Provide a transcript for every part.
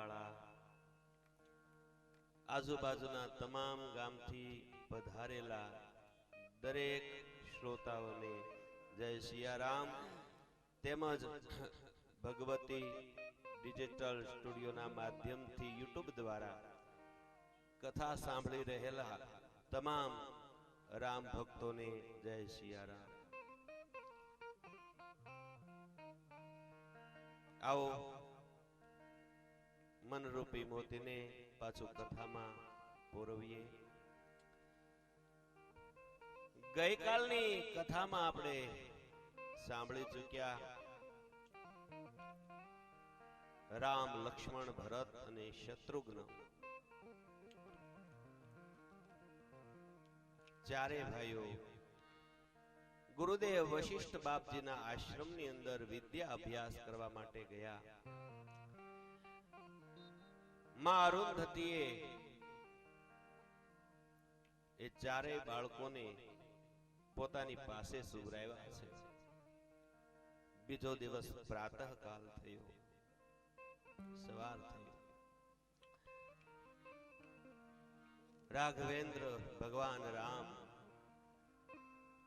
ખંડાળા આજુબાજુના તમામ ગામથી પધારેલા દરેક શ્રોતાઓને જય સિયારામ તેમજ ભગવતી ડિજિટલ સ્ટુડિયોના માધ્યમથી યુટ્યુબ દ્વારા કથા સાંભળી રહેલા તમામ રામ ભક્તોને જય સિયારામ। આવો મનરૂપી મોતીને પાછું કથામાં પોરવીએ। ગઈકાલની કથામાં આપણે સાંભળી ચૂક્યા રામ, લક્ષ્મણ, ભરત અને શત્રુઘ્ન ચારે ભાઈઓ ગુરુદેવ વશિષ્ઠ બાપજીના આશ્રમની અંદર વિદ્યા અભ્યાસ કરવા માટે ગયા। માં અરુંધતીએ એ ચારેય બાળકોને પોતાની પાસે સુવરાવ્યા છે। બીજો દિવસ પ્રાતઃકાલ થયો, સવાર થયો। રાઘવેન્દ્ર ભગવાન રામ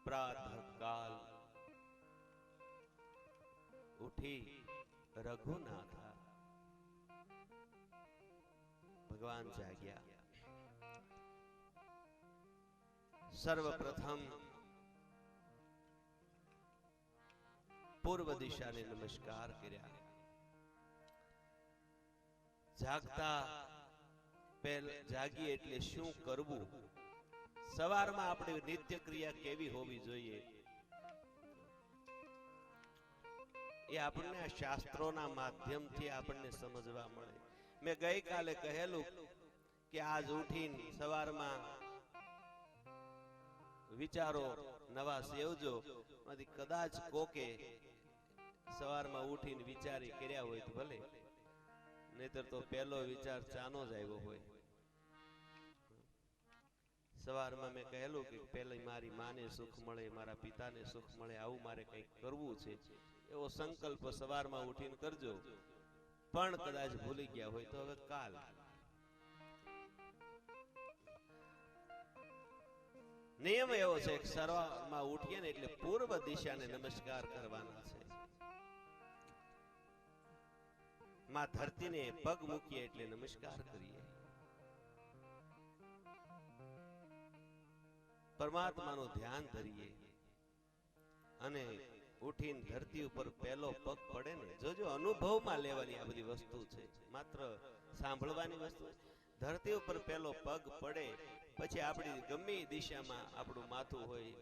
પ્રાતઃકાલ ઉઠી રઘુનાથા ભગવાન જાગ્યા। સર્વપ્રથમ પૂર્વ દિશાને નમસ્કાર કર્યા। જાગતા જાગીએ એટલે શું કરવું, સવારમાં આપણી નિત્ય ક્રિયા કેવી હોવી જોઈએ એ આપણને આ શાસ્ત્રોના માધ્યમથી આપણને સમજવા મળે। મેં ગઈકાલે કહેલું કે આજ ઉઠીને સવારમાં વિચારો નવા સેવજો, માંથી કદાચ કોકે સવારમાં ઉઠીને વિચારી કર્યા હોય તો ભલે, નહીતર તો પહેલો વિચાર ચાનો જ આવ્યો હોય। સવારમાં મેં કહેલું કે પહેલા મારી માને સુખ મળે, મારા પિતાને સુખ મળે, આવું મારે કંઈક કરવું છે, એવો સંકલ્પ સવારમાં ઉઠીને કરજો। પણ કદાચ ભૂલી ગયા હોય તો હવે કાલ નિયમ એવો છે કે સવારમાં ઉઠીએ ને એટલે પૂર્વ દિશાને નમસ્કાર કરવાના છે। માં ધરતીને પગ મૂકીએ એટલે નમસ્કાર કરીએ। પરમાત્માનું ધ્યાન ધરીએ અને ઉઠીને ધરતી ઉપર પહેલો પગ પડે ને, જોજો અનુભવમાં લેવાની આ બધી વસ્તુ છે, માત્ર સાંભળવાની વસ્તુ। ધરતી ઉપર પહેલો પગ પડે પછી આપણી ગમે દિશામાં આપણું માથું હોય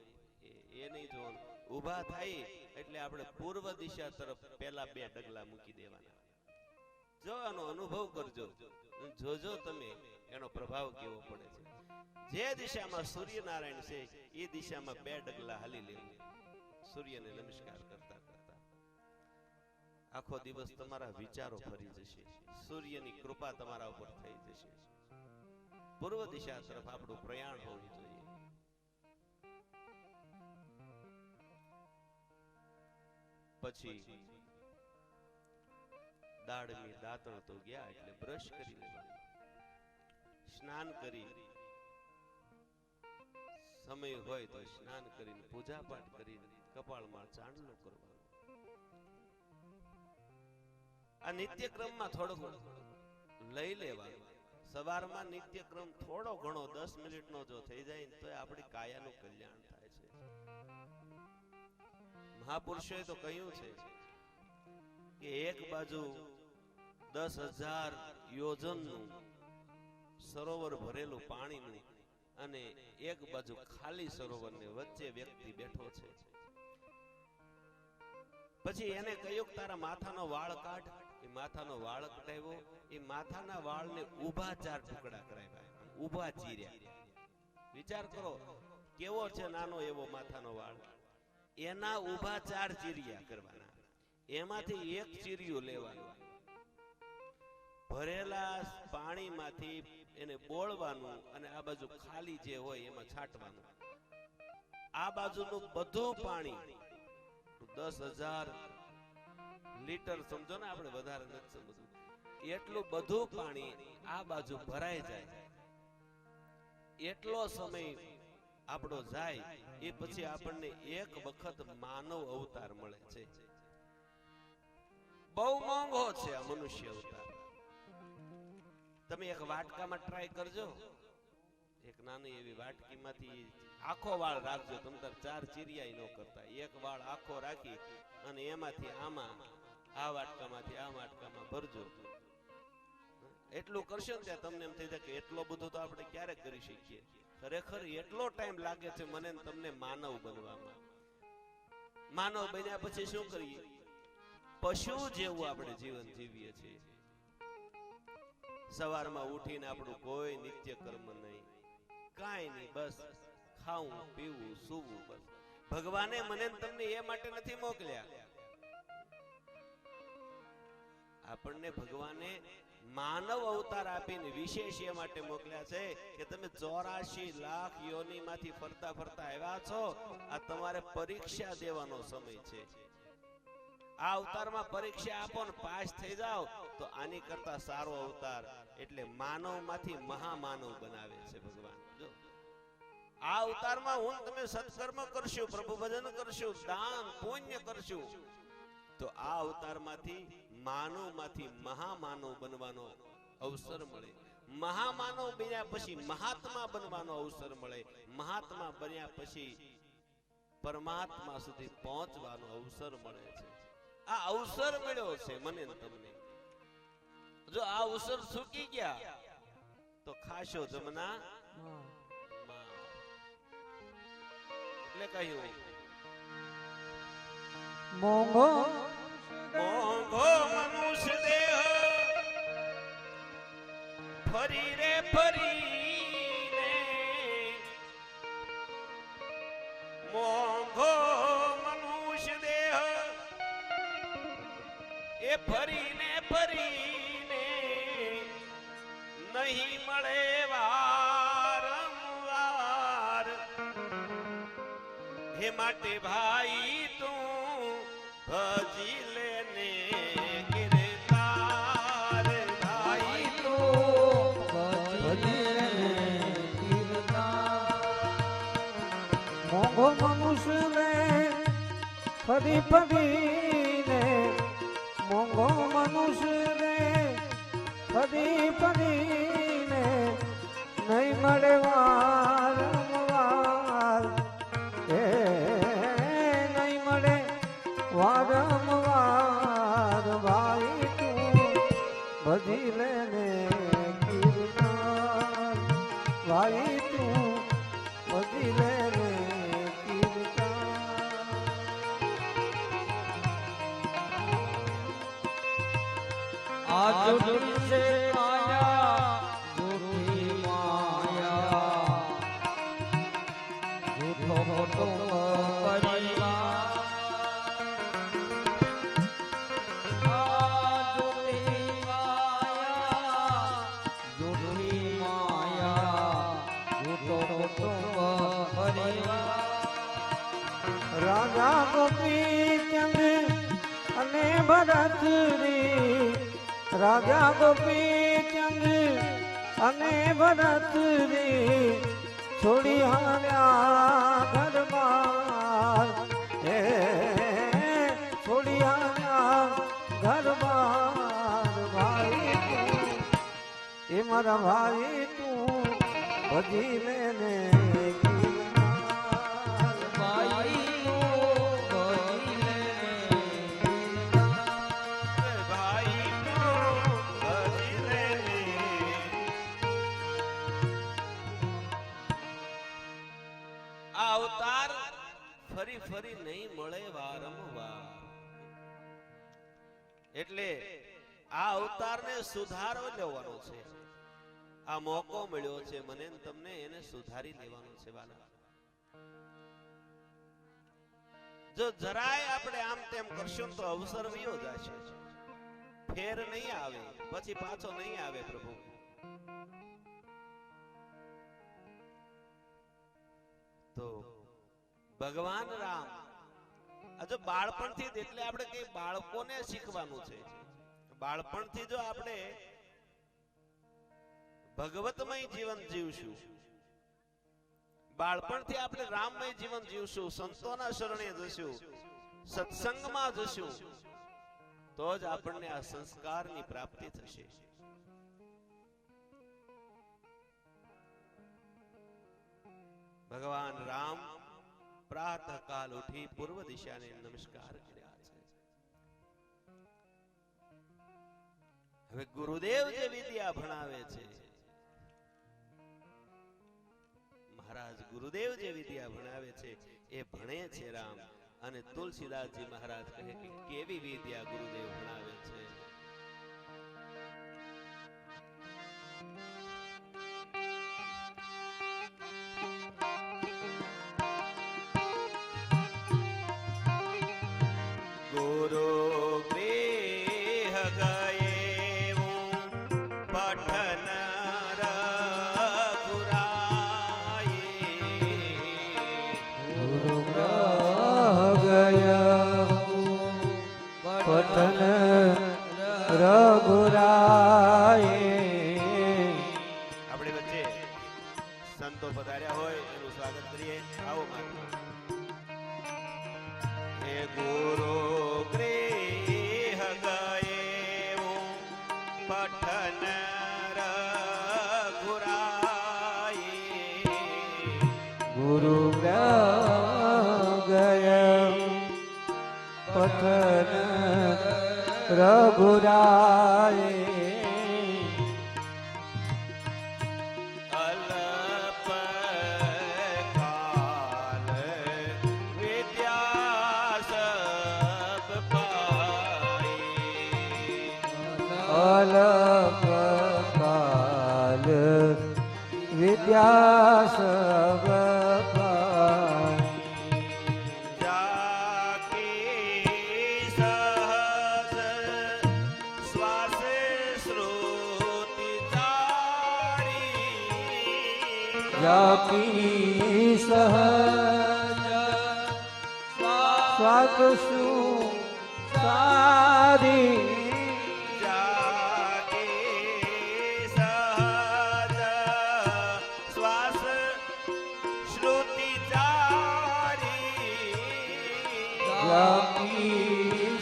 એ નહીં જોવાનું, ઊભા થાય એટલે આપણે પૂર્વ દિશા તરફ પહેલા 2 ડગલા મૂકી દેવાના। જો આનો અનુભવ કરજો, જોજો તમે એનો પ્રભાવ કેવો પડે છે। જે દિશામાં સૂર્યનારાયણ છે એ દિશામાં 2 ડગલા હાલી લેવું, સૂર્યને નમસ્કાર કરતા કરતા। આખો દિવસ તમારા વિચારો ફરી જશે, સૂર્યની કૃપા તમારા ઉપર થઈ જશે। પૂર્વ દિશા તરફ આપણું પ્રયાણ હોવું જોઈએ। પછી દાડમી દાંતણ તો ગયા એટલે બ્રશ કરી લેવાનું, સ્નાન કરી, સમય હોય તો સ્નાન કરીને પૂજા પાઠ કરીને કપાળમાં ચાંદલો કરવાનો। આ નિત્યક્રમમાં થોડો લઈ લેવાનો। સવારમાં નિત્યક્રમ થોડો ઘણો 10 મિનિટનો જો થઈ જાય ને તો આપણી કાયાનું કલ્યાણ થાય છે। મહાપુરુષોએ તો કહ્યું છે કે એક બાજુ 10,000 યોજનનું સરોવર ભરેલું પાણીનું અને એક બાજુ ખાલી સરોવર ને વચ્ચે વ્યક્તિ બેઠો છે। પછી એને કહ્યું કે તારા માથાનો વાળ કાઢ। એ માથાનો વાળ કઢાવ્યો, એ માથાના વાળને ઊભા 4 ટુકડા કરાવ્યા, ઊભા ચીર્યા। વિચાર કરો કેવો છે નાનો એવો માથાનો વાળ, એના ઊભા 4 ચીરિયા કરવાના, એમાંથી એક ચીરિયું લેવાનું, ભરેલા પાણીમાંથી એને બોળવાનું અને આ બાજુ ખાલી જે હોય એમાં છાંટવાનું। આ બાજુનું બધું પાણી 10,000 લીટર સમજો ને, આપણે વધારે નથી સમજવું, એટલું બધું પાણી આ બાજુ ભરાઈ જાય, એટલો સમય આપણો જાય, એ પછી આપણને એક વખત માનવ અવતાર મળે છે. બહુ મોંઘો છે આ મનુષ્ય અવતાર. તમે એક વાટકામાં ટ્રાય કરજો, એક નાની એવી વાટકીમાંથી આખો વાળ રાખજો. તમે તાર 4 ચીરિયા ન કરતા, એક વાળ આખો રાખી અને એમાંથી આમાં આ વાટકામાંથી આ વાટકામાં ભરજો. એટલું કરશો ને ત્યાં તમને એમ થઈ જાય કે એટલો બધો તો આપણે ક્યારે કરી શકીએ. ખરેખર એટલો ટાઈમ લાગે છે મને ને તમને માનવ બનવામાં. માનવ બન્યા પછી શું કરીએ? પશુ જેવું આપણે જીવન જીવીએ છીએ. સવારમાં ઉઠીને આપણું કોઈ નિત્ય કર્મ નહીં, કાંઈ નહીં, બસ ખાવું પીવું સૂવું. બસ ભગવાને મને તમને એ માટે નથી મોકલ્યા. આપણને ભગવાને માનવ અવતાર આપીને વિશેષ એ માટે મોકલ્યા છે કે તમે 84 લાખ યોનિમાંથી ફરતા ફરતા આવ્યા છો. આ તમારે પરીક્ષા દેવાનો સમય છે. આ અવતારમાં પરીક્ષા આપો ને પાસ થઈ જાઓ તો આની કરતા સારો અવતાર એટલે માનવમાંથી મહામાનવ બનાવે છે ભગવાન. જો આ અવતારમાં હું તમે સત્કર્મ કરશું, પ્રભુ ભજન કરશું, દાન પુણ્ય કરશું, તો આ અવતારમાંથી માનવમાંથી મહામાનવ બનવાનો અવસર મળે. મહામાનવ બન્યા પછી મહાત્મા બનવાનો અવસર મળે. મહાત્મા બન્યા પછી પરમાત્મા સુધી પહોંચવાનો અવસર મળે છે. આ અવસર મળ્યો છે મને ને તમને. જો આ અવસર ચૂકી ગયા તો ખાશો જમના એટલે કહ્યું મોંઘો મોંઘો મનુષ્ય દેહ ફરી રે ફરીને, મોંઘો મનુષ્ય દેહ એ ફરીને ફરીને નહીં મળે વારંવાર. હે માટે ભાઈ તું ભજી લેને ગિરનાર. ભાઈ તું ભજી લેને ગિરનાર. મોંઘો મનુષ્ય ને ફરી ફરીને, મોંઘો મનુષ્ય ને ફરી ફરીને નહીં મળે વારંવાર. નહીં મળે વારંવાર. ભાઈ તું ભજી લેને ગિરનાર. ભાઈ તું ભજી લેને ગિરનાર. આ જુટી છે માયા, જુઠી માયા, જૂઠો ખોટો પરિવાર. આ જુઠી માયા, જુઠી માયા, જૂઠો ખોટો પરિવાર. રાજા ગોપી ચંદ અને ભરતરી, રાજા ગોપી ચંદ અને ભરતરી છોડી હાલ્યા ઘરમાં. હે છોડી હાલ્યા ઘરમાં. ભાઈ તું એ મારા ભાઈ તું ભજી લેને ગિરનાર. ભાઈ અવતાર ફરી ફરી નહીં મળે વારંવાર. એટલે આ અવતારને સુધારવા લેવાનો છે. આ મોકો મળ્યો છે મને ને તમને, એને સુધારી લેવાનો છે વાલા. જો જરાય આપણે આમ તેમ કરશું તો અવસર વયો જશે, ફેર નહીં આવે, પછી પાછો નહીં આવે પ્રભુ. તો ભગવાન રામ આ જો બાળપણથી એટલે આપણે કઈ બાળકોને શીખવાનું છે. બાળપણથી જો આપણે ભગવતમય જીવન જીવશું, બાળપણથી આપણે રામમય જીવન જીવશું, સંતોના શરણે જશું, સત્સંગમાં જશું, તો જ આપણને આ સંસ્કારની પ્રાપ્તિ થશે. ભગવાન રામ પ્રાતઃકાલ ઉઠી પૂર્વ દિશાને નમસ્કાર કર્યા છે. હવે ગુરુદેવ જે વિદ્યા ભણાવે છે, મહારાજ ગુરુદેવ જે વિદ્યા ભણાવે છે એ ભણે છે રામ. અને તુલસીદાસજી મહારાજ કહે કે કેવી વિદ્યા ગુરુદેવ ભણાવે છે. ગુરુ ગૃહ ગયે પઠન પઠન રઘુરાય. આપણી વચ્ચે સંતો પધાર્યા હોય એનું સ્વાગત કરીએ. આવો માતા. હે ગુરુ ગૃહ ગયે પઠન રઘુરાય. ગુરુ ગૃહ ગયે પઠન રઘુરાય. અલ્પ કાલ વિદ્યા સબ પાઈ. અલ્પ કાલ વિદ્યા સબ પાઈ. જાકી સહજ સ્વાદ શું સારી. જાકી સહજ શ્વાસ શ્રુતિ ચારી. જાકી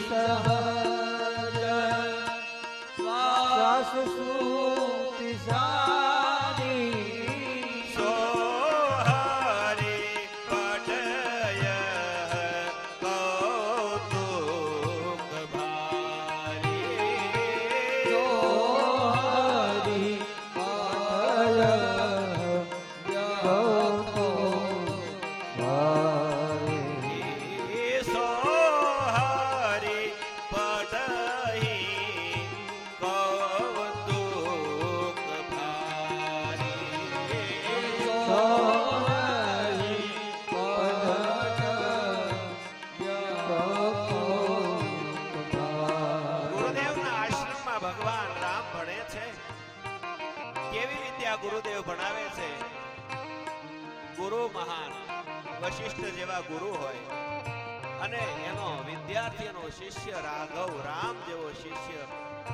સહજ શ્વાસ શ્રુતિ સારી. ગુરુદેવ ભણાવે છે. ગુરુ મહાન વશિષ્ઠ જેવા ગુરુ હોય અને એનો વિદ્યાર્થી એનો શિષ્ય રાઘવ રામ જેવો શિષ્ય.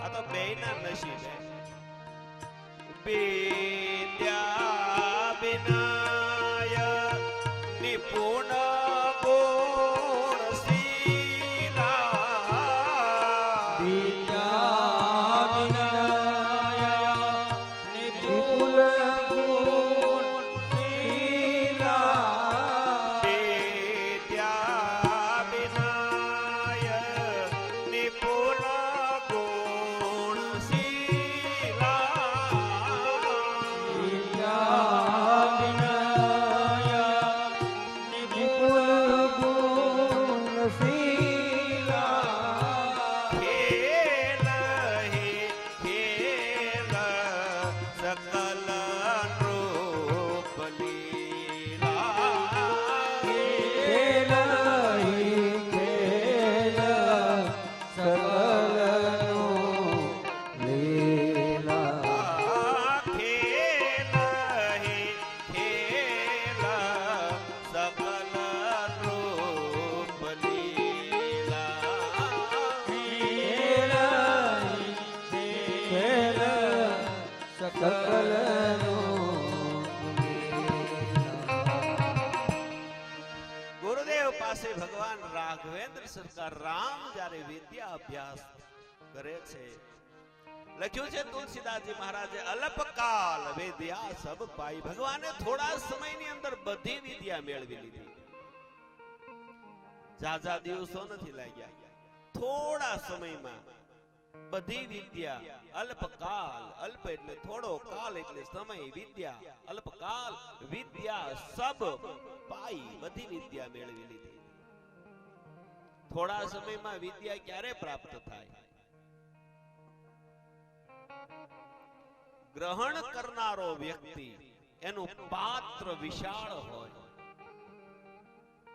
આ તો બેયના નસીબ છે. વિદ્યા વિનાય નિપુણ સકલનું ગુરુદેવ પાસે ભગવાન રાઘવેન્દ્ર સરકાર રામ જ્યારે વિદ્યા અભ્યાસ કરે છે, લખ્યું છે તુલસીદાસજી મહારાજે અલ્પકાલ વિદ્યા સબ પાઈ. ભગવાને થોડા સમયની અંદર બધી વિદ્યા મેળવી લીધી. ઝાઝા દિવસો નથી લાગ્યા, થોડા સમયમાં બધી વિદ્યા. અલ્પકાલ, અલ્પ એટલે થોડો, કાલ એટલે સમય, વિદ્યા અલ્પકાલ વિદ્યા સબ પાઈ, બધી વિદ્યા મેળવી લીધી. થોડા સમયમાં વિદ્યા ક્યારે પ્રાપ્ત થાય? ગ્રહણ કરનારો વ્યક્તિ એનું પાત્ર વિશાળ હોય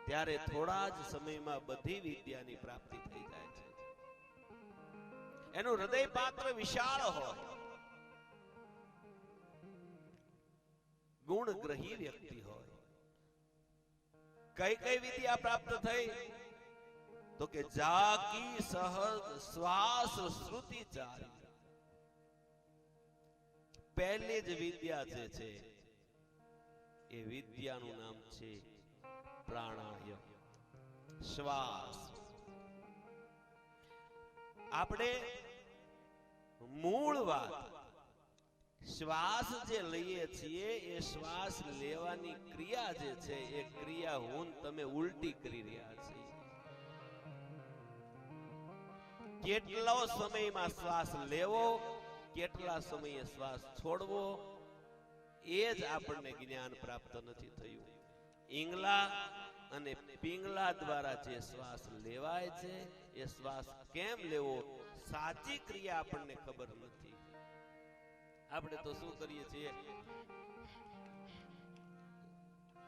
ત્યારે થોડા જ સમયમાં બધી વિદ્યાની પ્રાપ્તિ થઈ જાય છે. એનું હૃદય પાત્ર વિશાળ હોય, ગુણગ્રહી વ્યક્તિ હોય. કઈ કઈ વિદ્યા પ્રાપ્ત થઈ? તો કે જાકી સહજ શ્વાસ શ્રુતિ ચારી. પહેલી જ વિદ્યા જે છે એ વિદ્યાનું નામ છે પ્રાણાયામ, શ્વાસ. આપણે મૂળ વાત, શ્વાસ જે લઈએ છીએ એ શ્વાસ લેવાની ક્રિયા જે છે એ ક્રિયા હું તમે ઉલટી કરી રહ્યા છીએ. કેટલો સમયમાં શ્વાસ લેવો, કેટલા સમયે શ્વાસ છોડવો, એ જ આપણને જ્ઞાન પ્રાપ્ત નથી થયું. ઈંગલા અને પિંગલા દ્વારા જે શ્વાસ લેવાય છે એ શ્વાસ કેમ લેવો, સાચી ક્રિયા આપણને ખબર નથી. આપણે તો શું કરીએ છીએ,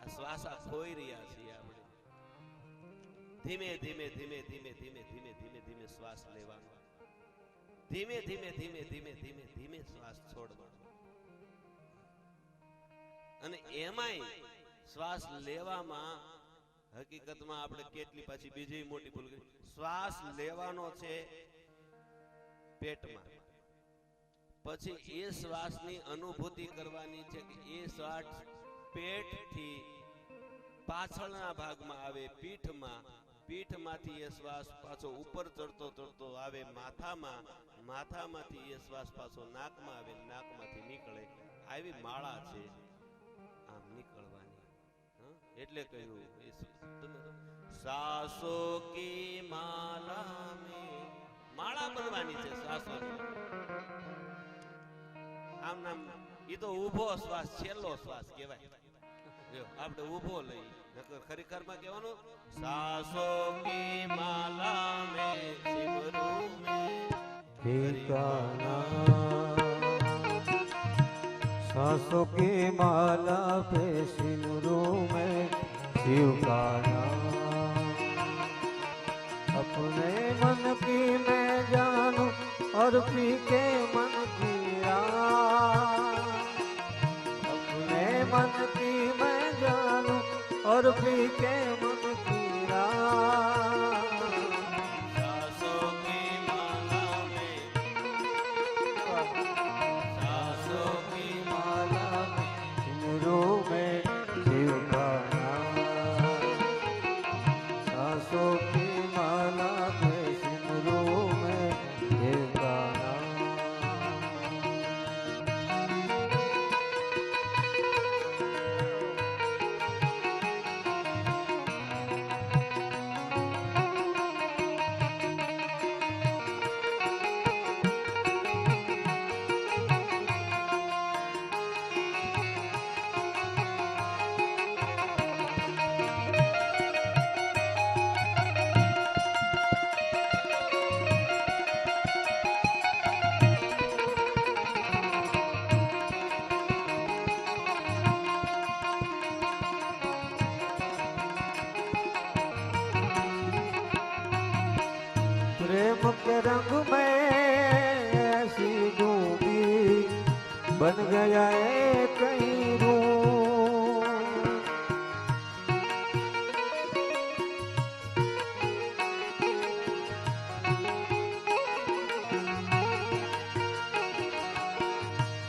આ શ્વાસા ખોઈ રહ્યા છીએ. આપણે ધીમે ધીમે ધીમે ધીમે ધીમે ધીમે ધીમે ધીમે શ્વાસ લેવાનો, ધીમે ધીમે ધીમે ધીમે ધીમે ધીમે શ્વાસ છોડવાનો. અને એમાંય શ્વાસ લેવામાં હકીકતમાં આપણે કેટલી પાછી બીજી મોટી ભૂલ કરી. શ્વાસ લેવાનો છે પેટમાં, પછી એ શ્વાસની અનુભૂતિ કરવાની છે કે એ શ્વાસ પેટથી પાછળના ભાગમાં આવે, પીઠમાં, પીઠમાંથી એ શ્વાસ પાછો ઉપર ચડતો ચડતો આવે માથામાં, માથામાંથી એ શ્વાસ પાછો નાકમાં આવે, નાકમાંથી નીકળે. આવી માળા છે આમ નીકળવાની. એટલે કહ્યું સાસો કી માલા મે, માળા બનવાની છે શ્વાસોની. આમ નામ ઈ તો ઊભો શ્વાસ, છેલ્લો શ્વાસ કહેવાય. આપણે ઊભો લઈ, ખરેખરમાં કહેવાનું સાસો કી માલા મે સિમરૂ મે ठिकाना, सांसों की माला पे सिमरूं में शिव का नाम. अपने मन की मैं जानूं और पी के मन की राम. अपने मन की मैं जानूं और पी के मन की राम. सासों की माला में, सासों की माला में सिमरूं में शिव का नाम. सासों की माला में सिमरूं में शिव का नाम. प्रेम के रंग में ऐसी डूबी बन गया है कहीं रूम.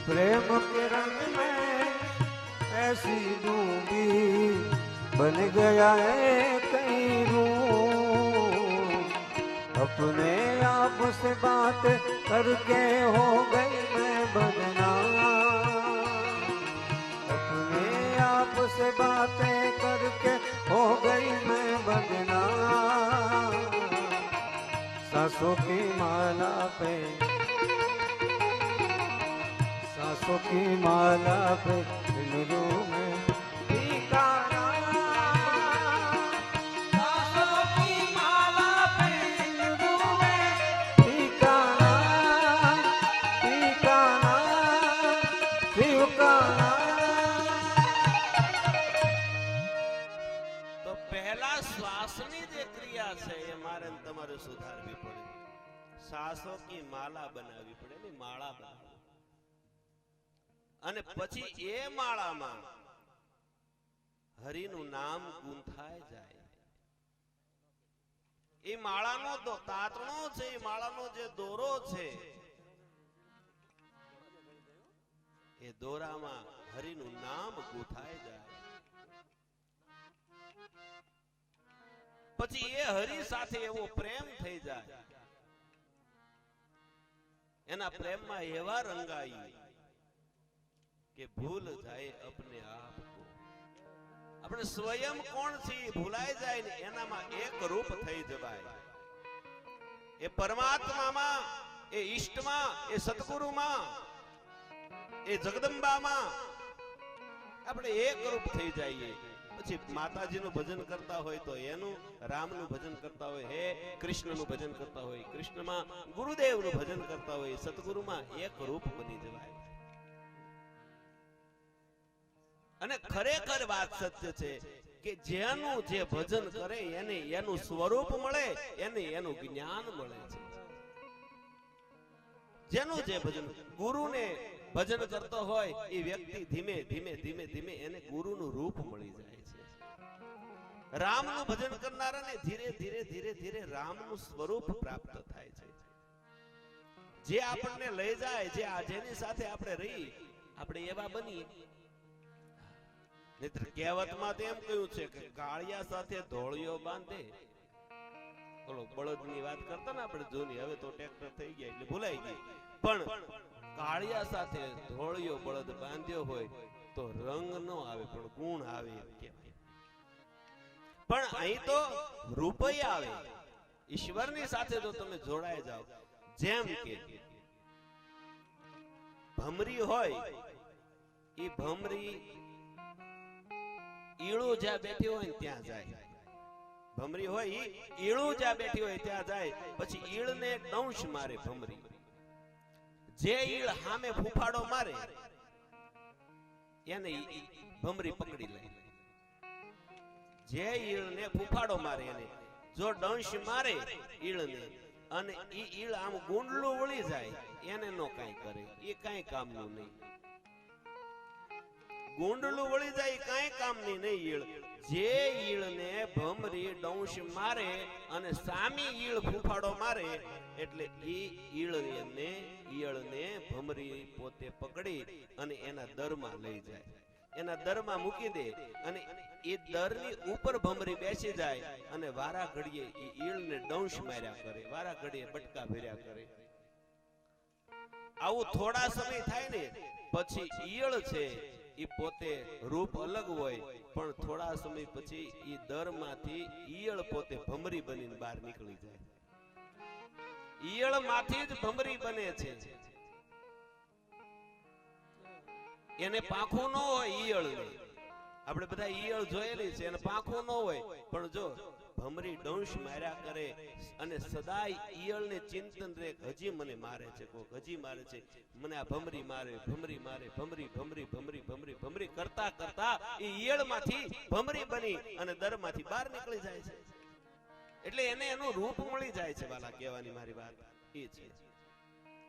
प्रेम के रंग में ऐसी डूबी बन गया है कई रूप। अपने आप से बात करके हो गई मैं बदनाम। अपने आप से बातें करके हो गई मैं बदनाम। सांसों की माला पे, सांसों की माला पे दिलों में फीका नाम। सांसों की माला पे दिलों में फीका नाम, फीका नाम, फीका नाम। તો પહેલા શ્વાસની જે ક્રિયા છે એ મારે ને તમારે સુધારવી પડે. શ્વાસો કી માલા બનાવવી પડે ને માળા બનાવવી. અને પછી એ માળામાં હરિનું નામ ગૂંથાય જાય. એ માળાનો તાતણો છે, એ માળાનો જે દોરો છે, એ દોરામાં હરિનું નામ ગૂંથાય જાય. પછી એ હરિ સાથે એવો પ્રેમ થઈ જાય, એના પ્રેમમાં એવા રંગાઈ કે ભૂલ જાય અપને આપ કો. આપણે સ્વયં કોણ છીએ ભૂલાઈ જાય ને એનામાં એક રૂપ થઈ જવાય. એ પરમાત્મામાં, એ ઈષ્ટમાં, એ સદગુરુમાં, એ જગદંબામાં આપણે એક રૂપ થઈ જઈએ. પછી માતાજીનું ભજન કરતા હોય તો એનું, રામનું ભજન કરતા હોય, હે કૃષ્ણનું ભજન કરતા હોય, કૃષ્ણમાં ગુરુદેવનું ભજન કરતા હોય, સદગુરુમાં એક રૂપ બની જવાય. અને ખરેખર વાત સત્ય છે કે જેનું જે ભજન કરે એને એનું સ્વરૂપ મળે, એને એનું જ્ઞાન મળે છે. જેનું જે ભજન, ગુરુને ભજન કરતો હોય એ વ્યક્તિ ધીમે ધીમે ધીમે ધીમે એને ગુરુનું રૂપ મળી જાય છે. રામનું ભજન કરનારાને ધીરે ધીરે ધીરે ધીરે રામનું સ્વરૂપ પ્રાપ્ત થાય છે. જે આપણને લઈ જાય, જે જેની સાથે આપણે રહી, આપણે એવા બનીએ. નહીતર કહેવતમાં તેમ કહ્યું છે કે કાળિયા સાથે ધોળિયો બાંધે. બોલો, બળદની વાત કરતા ને આપણે જૂની, હવે તો ટ્રેક્ટર થઈ ગયા એટલે ભૂલાઈ ગઈ. પણ કાળિયા સાથે ધોળિયો બળદ બાંધ્યો હોય તો રંગ ન આવે પણ ગુણ આવે એમ કહેવાય. પણ અહીં તો રૂપય આવે. ઈશ્વરની સાથે જો તમે જોડાઈ જાઓ, જેમ કે ભમરી હોય, એ ભમરી ઈળું જ્યાં બેઠી હોય ને ત્યાં જાય. ભમરી હોય ઈળું જ્યાં બેઠી હોય ત્યાં જાય. પછી ઈળને દંશ મારે ભમરી. જે ઈળ સામે ફૂફાડો મારે એને ભમરી પકડી લે. જે ઈળને ફૂફાડો મારે એને જો દંશ મારે ઈળને, અને ઈ ઈળ આમ ગુંડલું વળી જાય, એને નો કાંઈ કરે, એ કાંઈ કામનું નહીં. ગુંડલું વળી જાય કાંઈ કામની નહીં ઈળ. જે ઈળને ભમરી દંશ મારે અને સામી ઈળ ફૂફાડો મારે એટલે ઈ ઈળને ભમરી પોતે પકડી અને એના દરમાં લઈ જાય, એના દરમાં મૂકી દે. અને એ દરની ઉપર ભમરી બેસી જાય અને વારા ઘડીએ ઈ ઈળને દંશ માર્યા કરે, વારા ઘડીએ બટકા ભર્યા કરે. આવું થોડા સમય થાય ને પછી ઈળ છે ઈ પોતે રૂપ અલગ હોય, પણ થોડા સમય પછી ઈ દરમાંથી ઈયળ પોતે ભમરી બનીને બહાર નીકળી જાય. ઈયળ માંથી જ ભમરી બને છે. એને પાંખું ન હોય ઈયળને. આપણે બધા ઈયળ જોયેલી છે, એને પાંખું ન હોય, પણ જો ભમરી દંશ માર્યા કરે અને સદાય ઈયળને ચિંતન રે, હજી મને મારે છે, કોક હજી મારે છે, મને આ ભમરી મારે, ભમરી મારે, ભમરી ભમરી ભમરી ભમરી ભમરી કરતા કરતા એ ઈયળમાંથી ભમરી બની અને દરમાંથી બહાર નીકળી જાય છે. એટલે એને એનું રૂપ મળી જાય છે. વાલા, કહેવાની મારી વાત એ છે.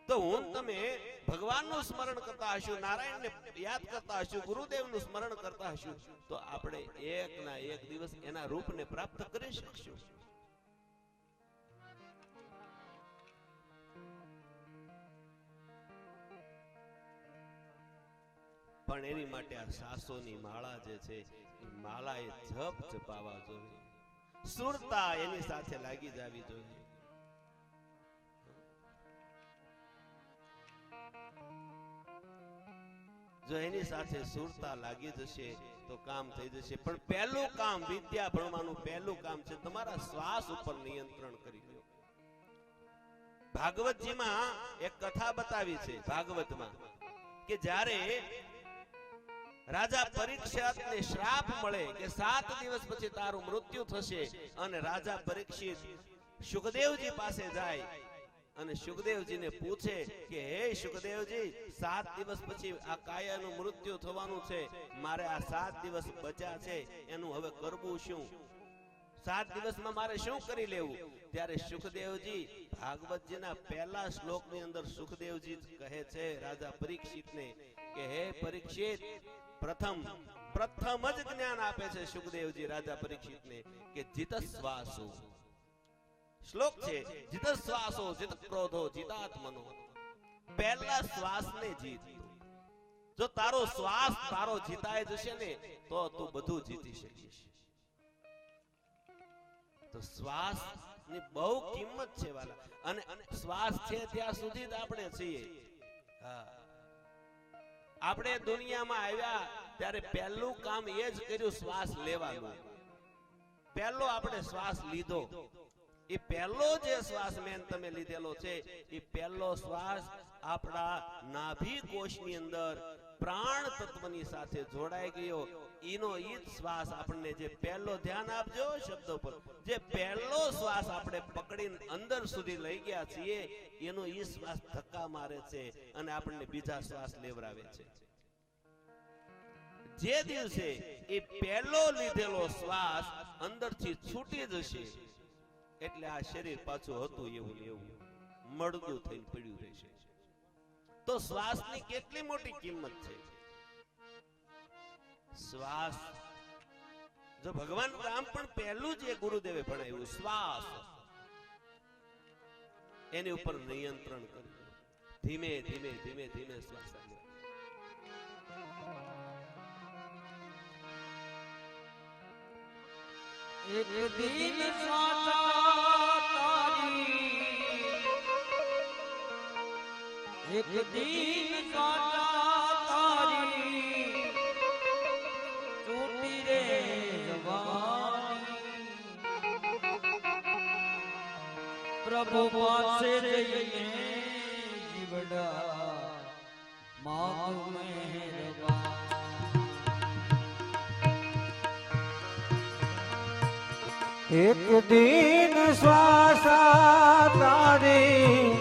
તો હું તમે ભગવાનનું સ્મરણ કરતા હશું, નારાયણને યાદ કરતા હશું, ગુરુદેવનું સ્મરણ કરતા હશું, તો આપણે એક ના એક દિવસ એના રૂપને પ્રાપ્ત કરી શકશું. પણ એની માટે આ સાસોની માળા જે છે એ માળા એ જપ જપાવા જોઈએ, સુરતા એની સાથે લાગી જાવી જોઈએ. જો એની સાથે સુરતા લાગી જશે તો કામ થઈ જશે. પણ પહેલું કામ વિદ્યા ભણવાનું પહેલું કામ છે તમારા શ્વાસ ઉપર નિયંત્રણ કરી લો. ભાગવતજીમાં એક કથા બતાવી છે ભાગવતમાં કે જ્યારે રાજા પરીક્ષિતને શ્રાપ મળે કે 7 દિવસ પછી તારું મૃત્યુ થશે, અને રાજા પરીક્ષિત સુખદેવજી પાસે જાય અને સુખદેવજીને પૂછે કે હે સુખદેવજી, 7 દિવસ પછી આ કાયાનું મૃત્યુ થવાનું છે, મારે આ 7 દિવસ બચ્યા છે એનું હવે કરવું શું? 7 દિવસમાં મારે શું કરી લેવું? ત્યારે સુખદેવજી ભાગવતજીના પહેલા શ્લોકની અંદર સુખદેવજી કહે છે રાજા પરીક્ષિતને કે હે પરીક્ષિત, પ્રથમ જ જ્ઞાન આપે છે સુખદેવજી રાજા પરીક્ષિતને કે જીતસ્વાસો. શ્લોક છે જીતસ્વાસો જીત ક્રોધો જીતાત્મનો. પહેલા શ્વાસને જીત. જો તારો શ્વાસ તારો જીતાઈ જશે ને તો તું બધું જીતી શકીશ. તો શ્વાસ ની બહુ કિંમત છે વાલા, અને શ્વાસ છે ત્યાં સુધી જ આપણે છીએ. આપણે દુનિયામાં આવ્યા ત્યારે પહેલું કામ એ જ કર્યું શ્વાસ લેવાનું. પહેલો આપણે શ્વાસ લીધો, એ પહેલો જે શ્વાસ મેન તમે લીધેલો છે એ પહેલો શ્વાસ આપણા નાભી કોષની અંદર પ્રાણ તત્વની સાથે જોડાઈ ગયો. એનો ઈ જ શ્વાસ આપણને જે પહેલો, ધ્યાન આપજો શબ્દો પર, જે પહેલો શ્વાસ આપણે પકડીને અંદર સુધી લઈ ગયા છીએ એનો ઈ શ્વાસ ધક્કા મારે છે અને આપણને બીજા શ્વાસ લેવરાવે છે. જે દિવસે એ પહેલો લીધેલો શ્વાસ અંદરથી છૂટી જશે એટલે આ શરીર પાછું હતું એવું ને એવું મળદું થઈને પડ્યું રહેશે. તો શ્વાસની કેટલી મોટી કિંમત છે. શ્વાસ જો ભગવાન રામ પણ પહેલું જ એ ગુરુદેવે ભણાવ્યું શ્વાસ, એની ઉપર નિયંત્રણ કર્યું. ધીમે ધીમે ધીમે ધીમે શ્વાસ આવ્યો. એક દિન સાચા તારી, એક દિન સાચા તારી, ચોટી રે જવાની. પ્રભુ પાસે જઈને જીવડા માગ મહેરબાન. એક દિન શ્વાસા તારી,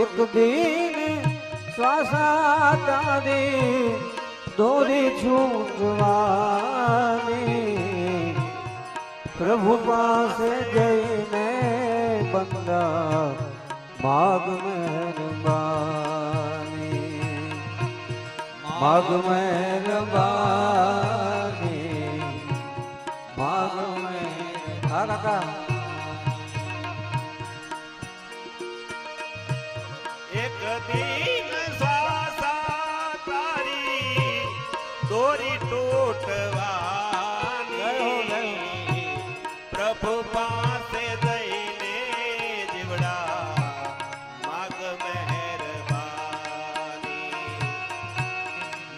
એક દિન શ્વાસા તારી, દોરી છૂટવાની. પ્રભુ પાસે જઈને બંદા માગ મહેરબાની, માગ મહેરબાની, માગ એક દિન શ્વાસા તારી, દોરી તૂટવાની. પ્રભુ પાસે જઈને જીવડા માગ મહેરબાની,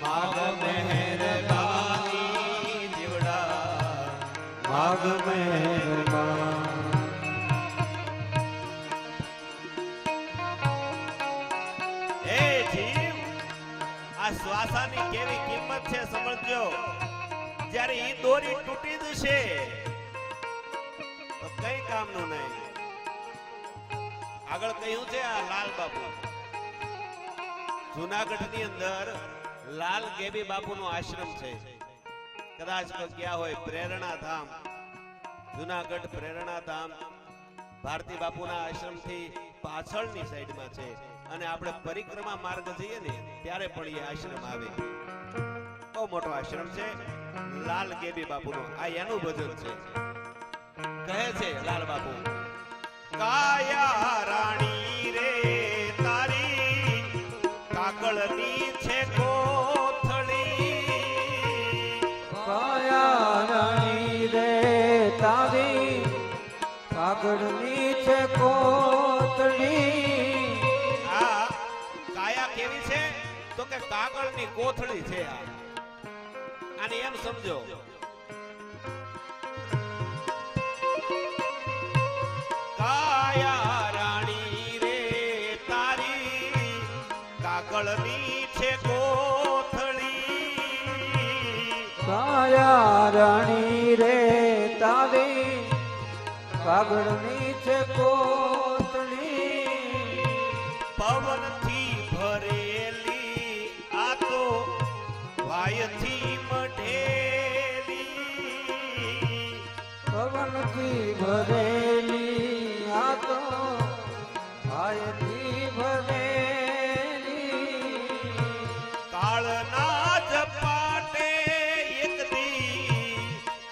માગ મહેરબાની, જીવડા માગ મહેરબાન. એ જીવ, આ શ્વાસાની કેવી કિંમત છે સમજજો. જ્યારે ઈ દોરી તૂટી જશે તો કઈ કામનું નહીં. આગળ કહ્યું છે આ લાલ બાપુ, જૂનાગઢની અંદર લાલ ગેબી બાપુનો આશ્રમ છે. કદાચ ગયા હોય પ્રેરણા ધામ, જૂનાગઢ પ્રેરણા ધામ ભારતી બાપુના આશ્રમથી પાછળની સાઈડમાં છે. અને આપણે પરિક્રમા માર્ગ જઈએ ને ત્યારે પણ એ આશ્રમ આવે. બહુ મોટો આશ્રમ છે લાલ ગેબી બાપુનો. આ એનું ભજન છે. કહે છે લાલ બાપુ, કાયા રાણી રે તારી કાગળની છે કોથળી, કાગળની છે કોથળી. આ કાયા કેવી છે તો કે કાગળની કોથળી છે આ. આને એમ સમજો કાયા રાણી રે તારી કાગળની છે કોથળી. કાયા રાણી રે તારી કાગળની છે કોથળી. પવનથી ભરેલી આ તો વાયથી મઢેલી. પવનથી ભરેલી આ તો ભાયથી ભરેલી. કાળના ઝપાટે એક દી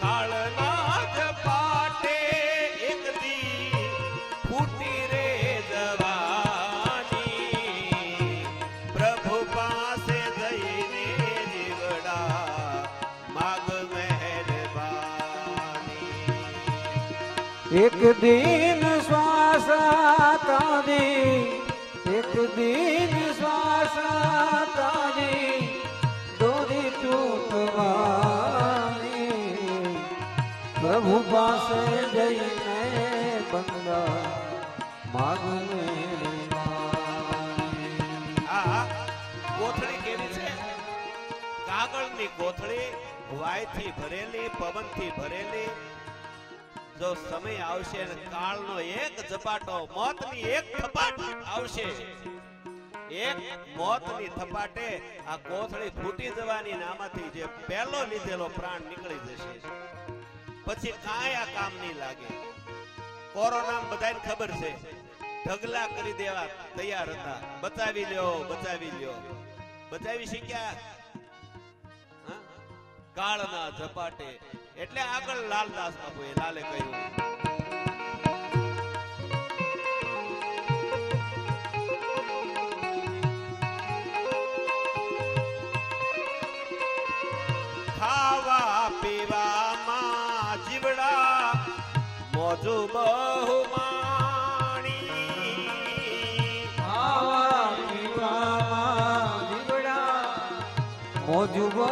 કાળના ઝપાટે એક દી ફૂટી રે જવાની. પ્રભુ પાસે જઈને જીવડા માગ મહેરબાની. એક દિન શ્વાસ તારી એક દિન શ્વાસ તારી દોરી તૂટવાની. પ્રભુ પાસે જઈને બંગા માગ મહેરબાની. આ કોથળી કેવી છે કાગળની કોથળી વાયથી ભરેલી પવનથી ભરેલી. જો સમય આવશે અને કાળનો એક ઝપાટો મોતની એક થપાટ આવશે એક મોતની થપાટે આ કોથળી ફૂટી જવાની અને આમાંથી જે પહેલો લીધેલો પ્રાણ નીકળી જશે. પછી કાંઈ આ કામ નહીં લાગે. કોરોના બધાને ખબર છે ઢગલા કરી દેવા તૈયાર હતા. બચાવી લ્યો બચાવી લ્યો બચાવી શીખ્યા હા? કાળના ઝપાટે. એટલે આગળ લાલદાસ બાપુએ લાલે કહ્યું ખાવા પીવામાં જીવડા મોજુ બહુ માણી. ખાવા પીવામાં જીવડા મોજુ બહુ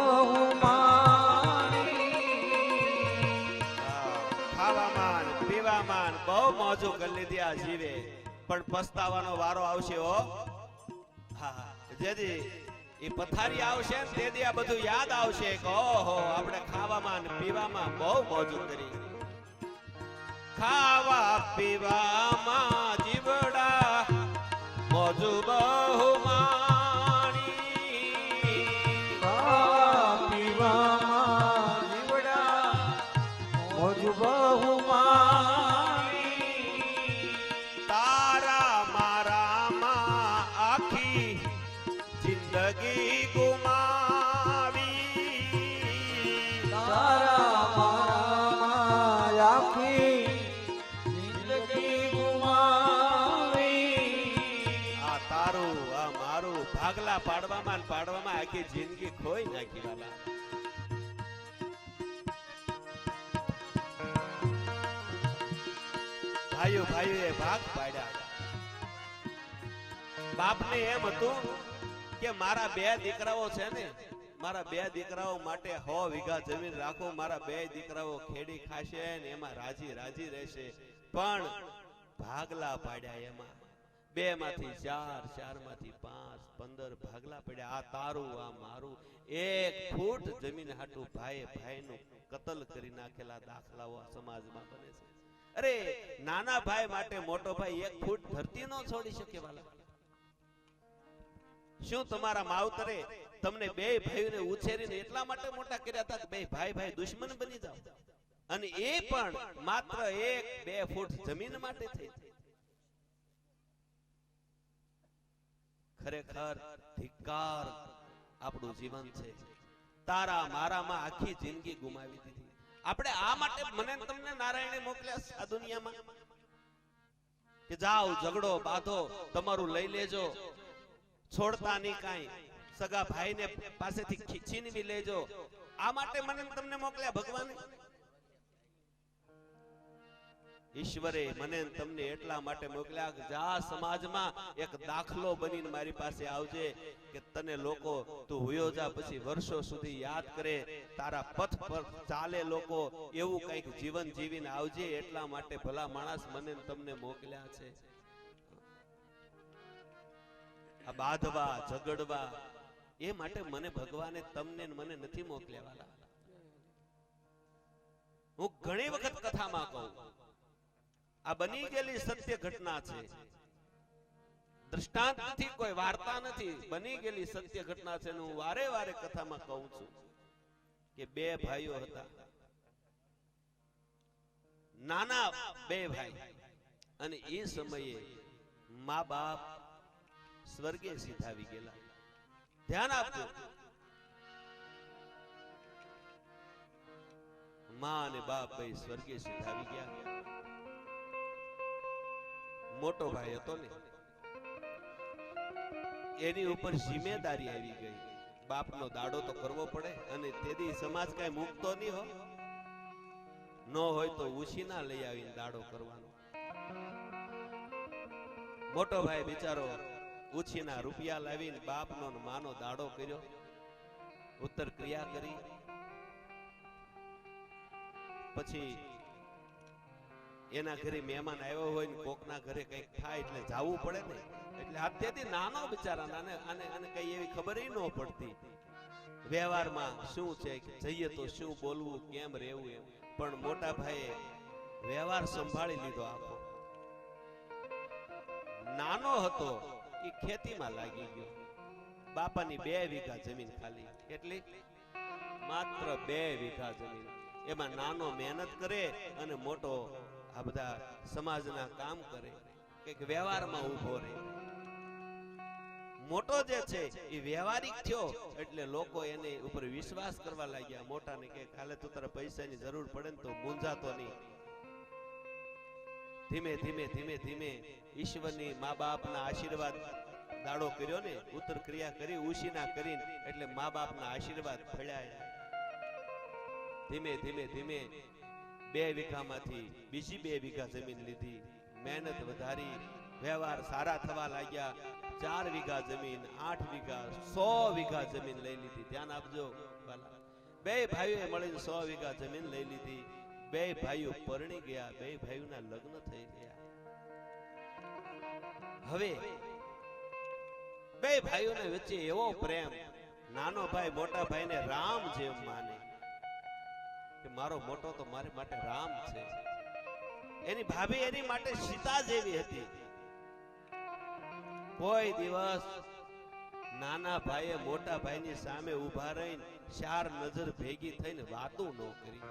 ખાવામાં પીવામાં બહુ મોજુ કરી લીધી આ જીવે. પણ પસ્તાવાનો વારો આવશે હો. હા જેથી એ પથારી આવશે ને તેથી આ બધું યાદ આવશે કે ઓહો આપણે ખાવામાં ને પીવામાં બહુ મોજુ કરી. ખાવા પીવામાં જીવડા મોજુ બહુ માણી. ખાવા પીવામાં જીવડા મોજુ બહુ માણી. તારા મારામાં આખી જિંદગી ગુમાવી. તારા મારામાં આખી જિંદગી ગુમાવી. આ તારું આ મારું ભાગલા પાડવામાં ને પાડવામાં આખી જિંદગી ખોઈ નાખી વાલા. ભાઈઓ ભાઈઓએ ભાગ પાડ્યા. બાપને એમ હતું કે મારા બે દીકરાઓ છે ને મારા બે દીકરાઓ માટે 100 વીઘા જમીન રાખો. મારા બે દીકરાઓ ખેડી ખાશે ને એમાં રાજી રાજી રહેશે. પણ ભાગલા પાડ્યા. એમાં 2 માંથી 4 4 માંથી 5 15 ભાગલા પડ્યા. આ તારું આ મારું 1 ફૂટ જમીન હાટું ભાઈ ભાઈનું કતલ કરી નાખેલા દાખલાઓ આ સમાજમાં બને છે. અરે નાના ભાઈ માટે મોટો ભાઈ 1 ફૂટ ધરતી ન છોડી શકે વાલા. શું તમારા માવતરે તમને બે ભાઈઓને ઉછેરીને એટલા માટે મોટા કર્યા હતા કે બે ભાઈ ભાઈ દુશ્મન બની જાવ? અને એ પણ માત્ર 1-2 ફૂટ જમીન માટે થઈ. ખરેખર ધિક્કાર આપણું જીવન છે. તારા મારામાં આખી જિંદગી ગુમાવી દીધી. આપણે આ માટે મને તમને નારાયણે મોકલ્યા આ દુનિયામાં કે જાઓ ઝઘડો બાંધો તમારું લઈ લેજો, છોડતા નહીં કાંઈ, સગા ભાઈને પાસેથી ખીચીને લેજો. આ માટે મને તમને મોકલ્યા ભગવાને? ઈશ્વરે મને ને તમને એટલા માટે મોકલ્યા કે જા સમાજમાં એક દાખલો બનીને મારી પાસે આવજે કે તને લોકો તું હુયો જા પછી વર્ષો સુધી યાદ કરે, તારા પથ પર ચાલે લોકો, એવું કંઈક જીવન જીવીને આવજે, એટલા માટે ભલા માણસ મને ને તમને મોકલ્યા છે. આ બાંધવા ઝઘડવા એ માટે મને ભગવાને તમને ને મને નથી મોકલ્યા વાલા. હું ઘણી વખત કથામાં કહું, આ બની ગયેલી સત્ય ઘટના છે, દૃષ્ટાંત નથી, કોઈ વાર્તા નથી, બની ગયેલી સત્ય ઘટના છે. હું વારે વારે કથામાં કહું છું કે બે ભાઈઓ હતા, નાના બે ભાઈ, અને એ સમયે મા બાપ સ્વર્ગે સીધાવી ગયેલા. ધ્યાન આપજો, મા અને બાપ ભાઈ સ્વર્ગે સીધાવી ગયા. મોટો ભાઈ હતો ને, એની ઉપર જિમ્મેદારી આવી ગઈ, બાપનો દાડો તો કરવો પડે, અને તેથી સમાજ કઈ મૂકતો નહીં હો, ન હોય તો ઉછીના લઈ આવીને દાડો કરવાનો. મોટો ભાઈ બિચારો ઉછીના રૂપિયા લાવીને બાપનો ને માનો દાડો કર્યો, ઉત્તર ક્રિયા કરી. પછી એના ઘરે મહેમાન આવ્યો હોય ને કોકના ઘરે કઈક થાય એટલે જવું પડે ને, એટલે અત્યારથી નાનો બિચારા, આને કઈ એવી ખબર ન પડતી વ્યવહારમાં શું છે, જઈએ તો શું બોલવું, કેમ રહેવું એમ. પણ મોટા ભાઈએ વ્યવહાર સંભાળી લીધો આખો. નાનો હતો એ ખેતીમાં લાગી ગયો. બાપાની 2 વીઘા જમીન ખાલી, એટલી માત્ર 2 વીઘા જમીન. એમાં નાનો મહેનત કરે અને મોટો આ બધા સમાજના કામ કરે, કઈક વ્યવહારમાં ઉભો રહે. મોટો જે છે એ વ્યવહારિક થયો એટલે લોકો એને ઉપર વિશ્વાસ કરવા લાગ્યા. મોટાને કે કાલે તો તારા પૈસાની જરૂર પડે ને તો મૂંઝાતો નહીં. ધીમે ધીમે ધીમે ધીમે ઈશ્વરની મા બાપના આશીર્વાદ દાડો કર્યો ને, ઉત્તર ક્રિયા કરી, ઉશીના કરીને, એટલે મા બાપના આશીર્વાદ ફળ્યા. ધીમે ધીમે ધીમે 2 વીઘામાંથી બીજી 2 વીઘા જમીન લીધી, મહેનત વધારી, વ્યવહાર સારા થવા લાગ્યા. 4 વીઘા જમીન, 8 વીઘા, 100 વીઘા જમીન લઈ લીધી. ધ્યાન આપજો, 2 ભાઈઓએ મળીને 100 વીઘા જમીન લઈ લીધી. 2 ભાઈઓ પરણી ગયા, 2 ભાઈઓના લગ્ન થઈ ગયા. હવે 2 ભાઈઓને વચ્ચે એવો પ્રેમ, નાનો ભાઈ મોટા ભાઈને રામ જેમ માને કે મારો મોટો તો મારી માટે રામ છે. એની ભાભી એની માટે સીતા જેવી હતી. કોઈ દિવસ નાના ભાઈએ મોટા ભાઈની સામે ઉભા રહીને 4 નજર ભેગી થઈને વાતો ન કરી.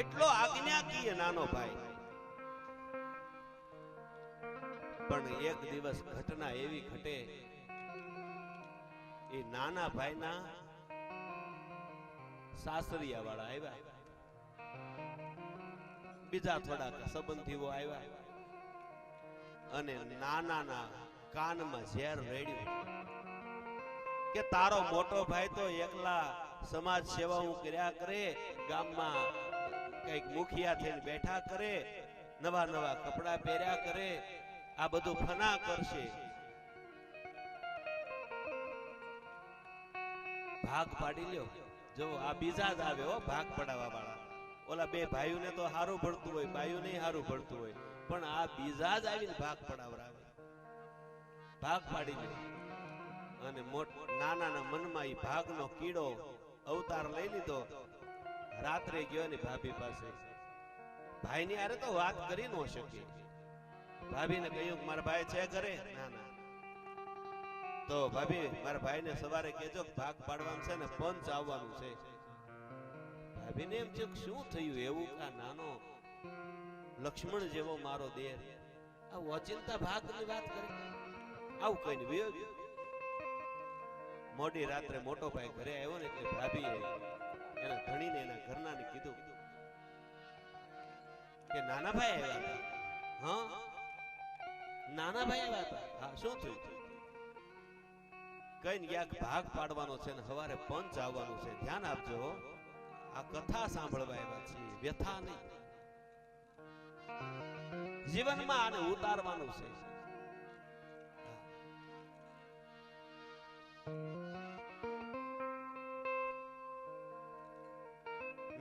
એટલો આજ્ઞાકીય નાનો ભાઈ. પણ એક દિવસ ઘટના એવી ઘટે, એ નાના ભાઈના સાસરિયા વાળા આવ્યા, બીજા થોડા સંબંધીઓ આવ્યા, અને નાનાના કાનમાં ઝેર રેડ્યું કે તારો મોટો ભાઈ તો એકલા સમાજ સેવા હું કર્યા કરે, ગામમાં કઈક મુખિયા થઈને બેઠા કરે, નવા નવા કપડા પહેર્યા કરે, આ બધું ફના કરશે. ભાગ પાડી લ્યો. જો આ બીજા જ આવે હો, ભાગ પડાવવા વાળા. ઓલા 2 ભાઈઓને તો સારું ભળતું હોય, બાઈઓ નહીં સારું ભળતું હોય, પણ આ બીજા જ આવીને ભાગ પડાવરાવે. ભાગ પાડી લે. અને નાનાના મનમાં એ ભાગનો કીડો અવતાર લઈ લીધો. રાત્રે ગયો ને ભાભી પાસે. ભાઈની આરે તો વાત કરી ન શકે. ભાભીને કહ્યું મારા ભાઈ છે ઘરે? ના ના. તો ભાભી મારા ભાઈને સવારે કહેજો ભાગ પાડવાનું છે ને પંચ આવવાનું છે. ભાભીને એમ છે શું થયું એવું? આ નાનો લક્ષ્મણ જેવો મારો દેર આ ઓચિંતા ભાગની વાત કરે, આવું કઈ નહીં. મોડી રાત્રે મોટો ભાઈ ઘરે આવ્યો ને એટલે ભાભીએ એના ધણીને એના ઘરનાને કીધું કે નાના ભાઈ આવ્યા હતા. હા નાના ભાઈ આવ્યા હતા. હા શું થયું? કઈ ક્યાંક ભાગ પાડવાનો છે ને સવારે પંચ આવવાનું છે. ધ્યાન આપજો, આ કથા સાંભળવા આવ્યા છે, વ્યથા નહીં. જીવનમાં આને ઉતારવાનું છે.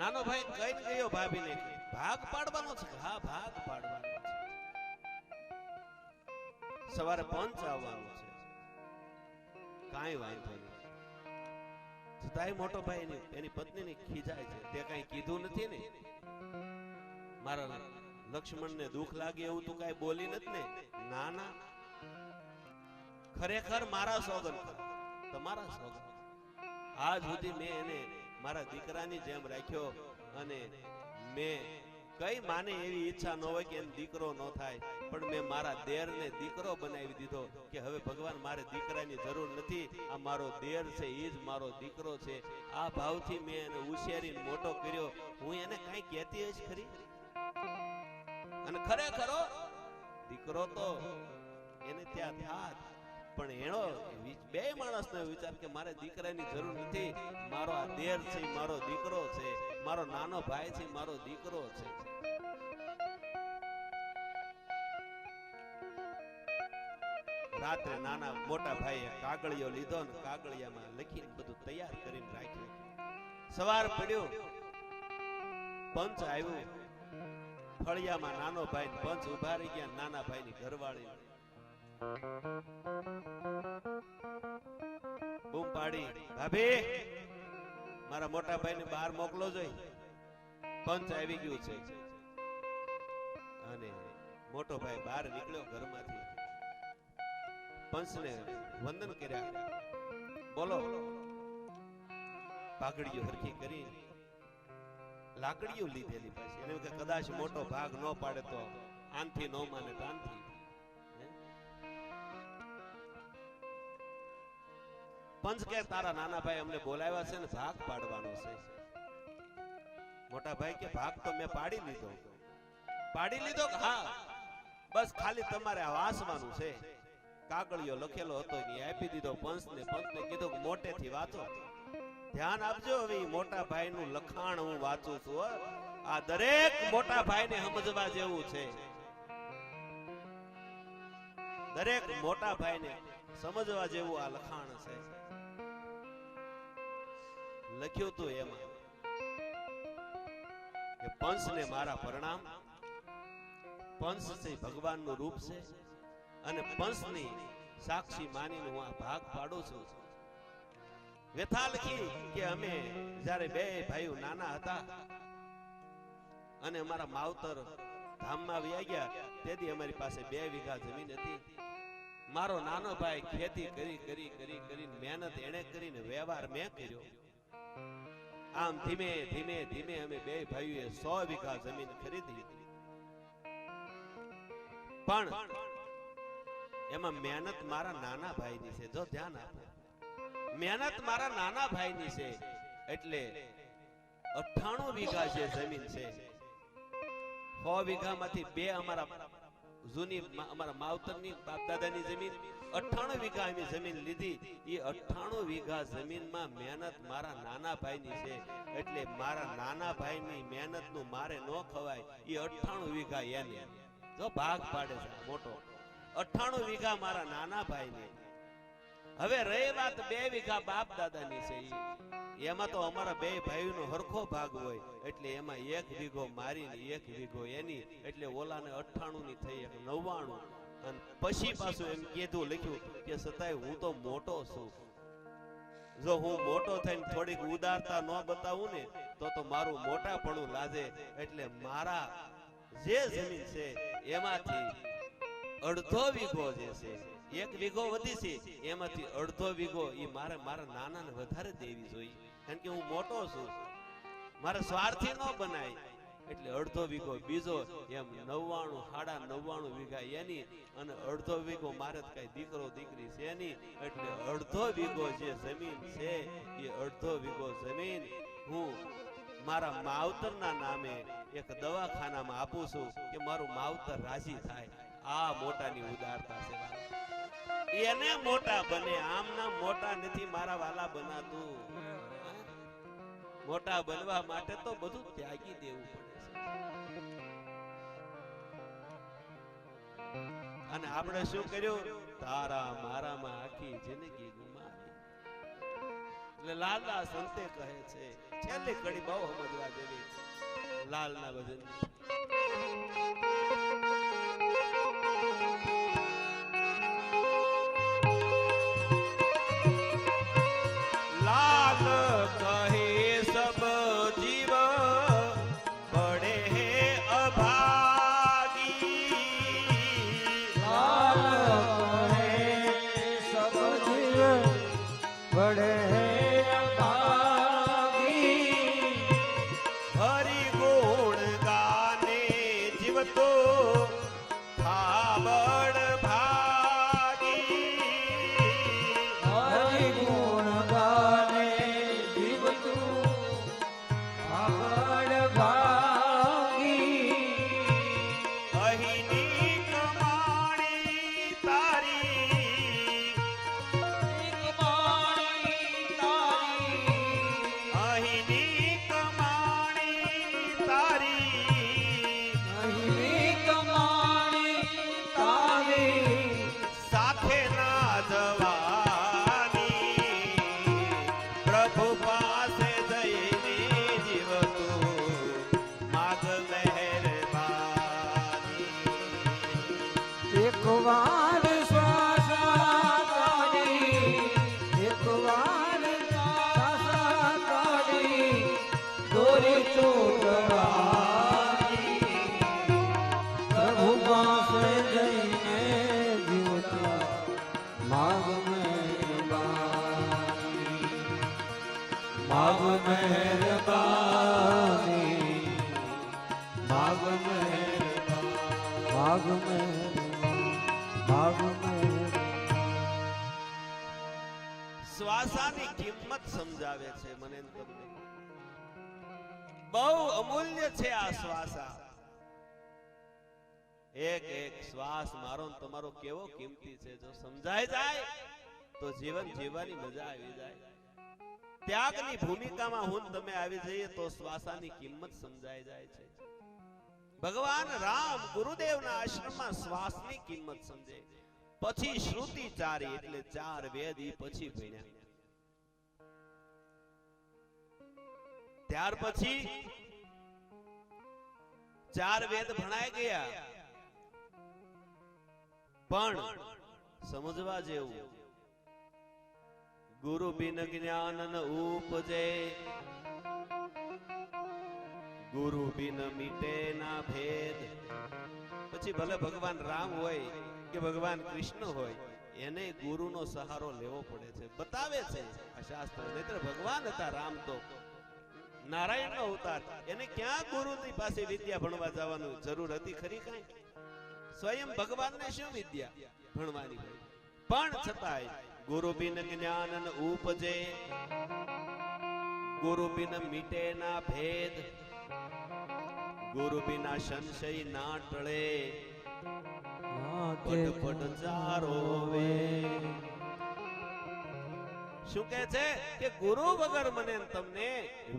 નાનો ભાઈ કઈ ગયો ભાભીને, ભાગ પાડવાનો છે. હા, ભાગ પાડવાનો છે. સવારે પંચ આવવાનું છે. કાંઈ વાંધો નહીં. છતાંય મોટો ભાઈ એની પત્નીને ખીજાય છે. તે કઈ કીધું નથી ને? મારા લક્ષ્મણને દુઃખ લાગે એવું તું કઈ બોલી નથી ને? ના ના, ખરેખર મારા સોગન, તમારા સોગન. આજ સુધી મેં એને મારા દીકરાની જેમ રાખ્યો અને મેં કઈ માને એવી ઈચ્છા ન હોય કે એનો દીકરો ન થાય, પણ મેં મારા દેરને દીકરો બનાવી દીધો કે હવે ભગવાન મારે દીકરાની જરૂર નથી, આ મારો દેર છે, એ જ મારો દીકરો છે. આ ભાવથી મેં એને ઉછેરીને મોટો કર્યો. હું એને કઈ કહેતી જ ખરી? અને ખરેખર દીકરો તો એને ત્યાં થાત, પણ એનો બે માણસનો વિચાર કે મારે દીકરાની જરૂર નથી, મારો આ દેર છે, મારો દીકરો છે, મારો નાનો ભાઈ છે, મારો દીકરો છે. રાત્રે નાના મોટા ભાઈએ કાગળિયો લીધો ને કાગળિયામાં લખીને બધું તૈયાર કરીને રાખ્યું. સવાર પડ્યું, પંચ આવ્યું. ફળિયામાં નાનો ભાઈ પંચ ઉભા રહી ગયા. નાના ભાઈની ઘરવાળી બૂમ પાડી, ભાભી મારા મોટા ભાઈને બહાર મોકલો જોઈ, પંચ આવી ગયું છે. અને મોટો ભાઈ બહાર નીકળ્યો ઘરમાંથી. પંચને વંદન કર્યા. બોલો. પાઘડીઓ હરખી કરી, લાકડીઓ લીધેલી પાછી. એને કે કદાચ મોટો ભાગ ન પાડે તો આનથી ન માને તાનથી. પંચ કે તારા નાના ભાઈ અમને બોલાવ્યા છે ને ભાગ પાડવાનો છે. મોટા ભાઈ કે ભાગ તો મેં પાડી લીધો. પાડી લીધો? હા, બસ ખાલી તમારે વાંચવાનું છે. કાગળિયો લખેલો હતો એ આપી દીધો પંચને. પંચને કીધું કે મોટેથી વાંચો. ધ્યાન આપજો, હવે મોટા ભાઈનું લખાણ હું વાંચું છું. આ દરેક મોટા ભાઈને સમજવા જેવું છે. દરેક મોટા ભાઈને સમજવા જેવું આ લખાણ છે. લખ્યું તું એમાં કે પંચને મારા પ્રણામ. પંચ છે ભગવાનનું રૂપ છે અને પંચની સાક્ષી માનીને હું આ ભાગ પાડું છું. વ્યથા લખી કે અમે જ્યારે બે ભાઈઓ નાના હતા અને અમારા માવતર ધામમાં વયા ગયા, તેથી અમારી પાસે 2 વીઘા જમીન હતી. મારો નાનો ભાઈ ખેતી કરી મહેનત એને કરીને વ્યવહાર મેં કર્યો. આમ ધીમે ધીમે અમે 2 ભાઈઓએ 100 વીઘા જમીન ખરીદી. પણ એમાં મહેનત મારા નાના ભાઈની છે. જો ધ્યાન આપો, મહેનત મારા નાના ભાઈની છે. એટલે 98 વીઘા જે જમીન છે, 100 વીઘામાંથી 2 અમારા જૂની અમારા માવતરની બાપ દાદાની જમીન, 98 વીઘા અમે જમીન લીધી. એ 98 વીઘા જમીનમાં મહેનત મારા નાના ભાઈની છે. એટલે મારા નાના ભાઈની મહેનતનું મારે ન ખવાય. એ 98 વીઘા એને જો ભાગ પાડે છે મોટો. 98 વીઘા મારા નાના ભાઈને. હવે રહી વાત 2 વીઘા બાપ દાદાની છે, એમાં તો અમારા 2 ભાઈઓનો હરખો ભાગ હોય. એટલે એમાં 1 વીઘો મારી ને 1 વીઘો એની. એટલે ઓલાને 98 ની થઈ 99. અને પછી પાછું એમ કીધું, લખ્યું કે સતાય હું તો મોટો છું. જો હું મોટો થઈને થોડીક ઉદારતા ન બતાવું ને તો મારું મોટાપણું લાજે. એટલે મારા જે જમીન છે એમાંથી 1/2 વીઘો જે છે, 1 વીઘો વધી છે, એમાંથી 1/2 વીઘો એ મારા નાનાને વધારે દેવી જોઈએ. કારણ કે હું મોટો છું, મારે સ્વાર્થી ન બનાય. એટલે 1/2 વીઘો બીજો, એમ 99 વીઘા એની. અને 1/2 વીઘો મારે કઈ દીકરો દીકરી છે એની. એટલે 1/2 વીઘો જે જમીન છે એ 1/2 વીઘો જમીન હું મારા માવતરના નામે એક દવાખાનામાં આપું છું કે મારું માવતર રાજી થાય. આ મોટાની ઉદારતા છે. એને મોટા બને, આમના મોટા નથી મારા વાલા બનાતું. મોટા બનવા માટે તો બધું ત્યાગી દેવું પડે છે. અને આપણે શું કર્યું? તારા મારામાં આખી જિંદગી ગુમાવી. એટલે લાલના સંતે કહે છે, છેલ્લી કડી બહુ સમજવા જેવી લાલના ભજન. લાલ કહે સબ જીવ બડે હે અભાગી. લાલ કહે સબ જીવ બડે હે અભાગી. હરિ ગુણ ગાને જીવ તો થાબડ ભાગી. હરિ ગુણ ગાને જીવ તું આગળ ભાગી. અહીંની કમાણી તારી, અહીંની કમાણી તારી, સાથે ના જવાની. પ્રભુ પાસે જઈને જીવ તું માગ મહેરબાની. એક વાર શ્વાસા કાઢી, એક વાર શ્વાસા કાઢી, દોરી ચોટવાની. પ્રભુ પાસે જઈને જીવતા માગ મહેરબાની, માગ મહેરબાની, માગ મહેરબાની, માગ મહેરબાની, માગ મહેરબાની. શ્વાસાની કિંમત સમજાવે છે મને ને તમને. બહુ અમૂલ્ય છે આ શ્વાસા. એક એક શ્વાસ મારો ને તમારો કેવો કિંમતી છે. જો સમજાય જાય તો જીવન જીવવાની મજા આવી જાય. ત્યાગની ભૂમિકામાં હું તમે આવી જઈએ તો શ્વાસાની કિંમત સમજાઈ જાય છે. ભગવાન રામ ગુરુદેવના આશ્રમમાં શ્વાસની કિંમત સમજે. પછી શ્રુતિ ચારી એટલે 4 વેદ ઈ પછી ભણ્યા. ત્યાર પછી 4 વેદ ભણાઈ ગયા. પણ સમજવા જેવું, ગુરુ બિન જ્ઞાન ન ઉપજે, ગુરુ બિન મીટે ના ભેદ. પછી ભલે ભગવાન રામ હોય કે ભગવાન કૃષ્ણ હોય, એને ગુરુનો સહારો લેવો પડે છે. બતાવે છે આ શાસ્ત્ર. નહીતર ભગવાન હતા રામ તો નારાયણનો અવતાર. એને ક્યાં ગુરુની પાસે વિદ્યા ભણવા જવાનું જરૂર હતી ખરી? કઈ સ્વયં ભગવાનને શું વિદ્યા ભણવાની હોય? પણ છતાંય ગુરુ બિન જ્ઞાન ન ઉપજે, ગુરુ બિન મીટે ના ભેદ, ગુરુ બિના સંશય ના ટળે, પડ પડ ચારો વે. શું કહે છે કે ગુરુ વગર મને ને તમને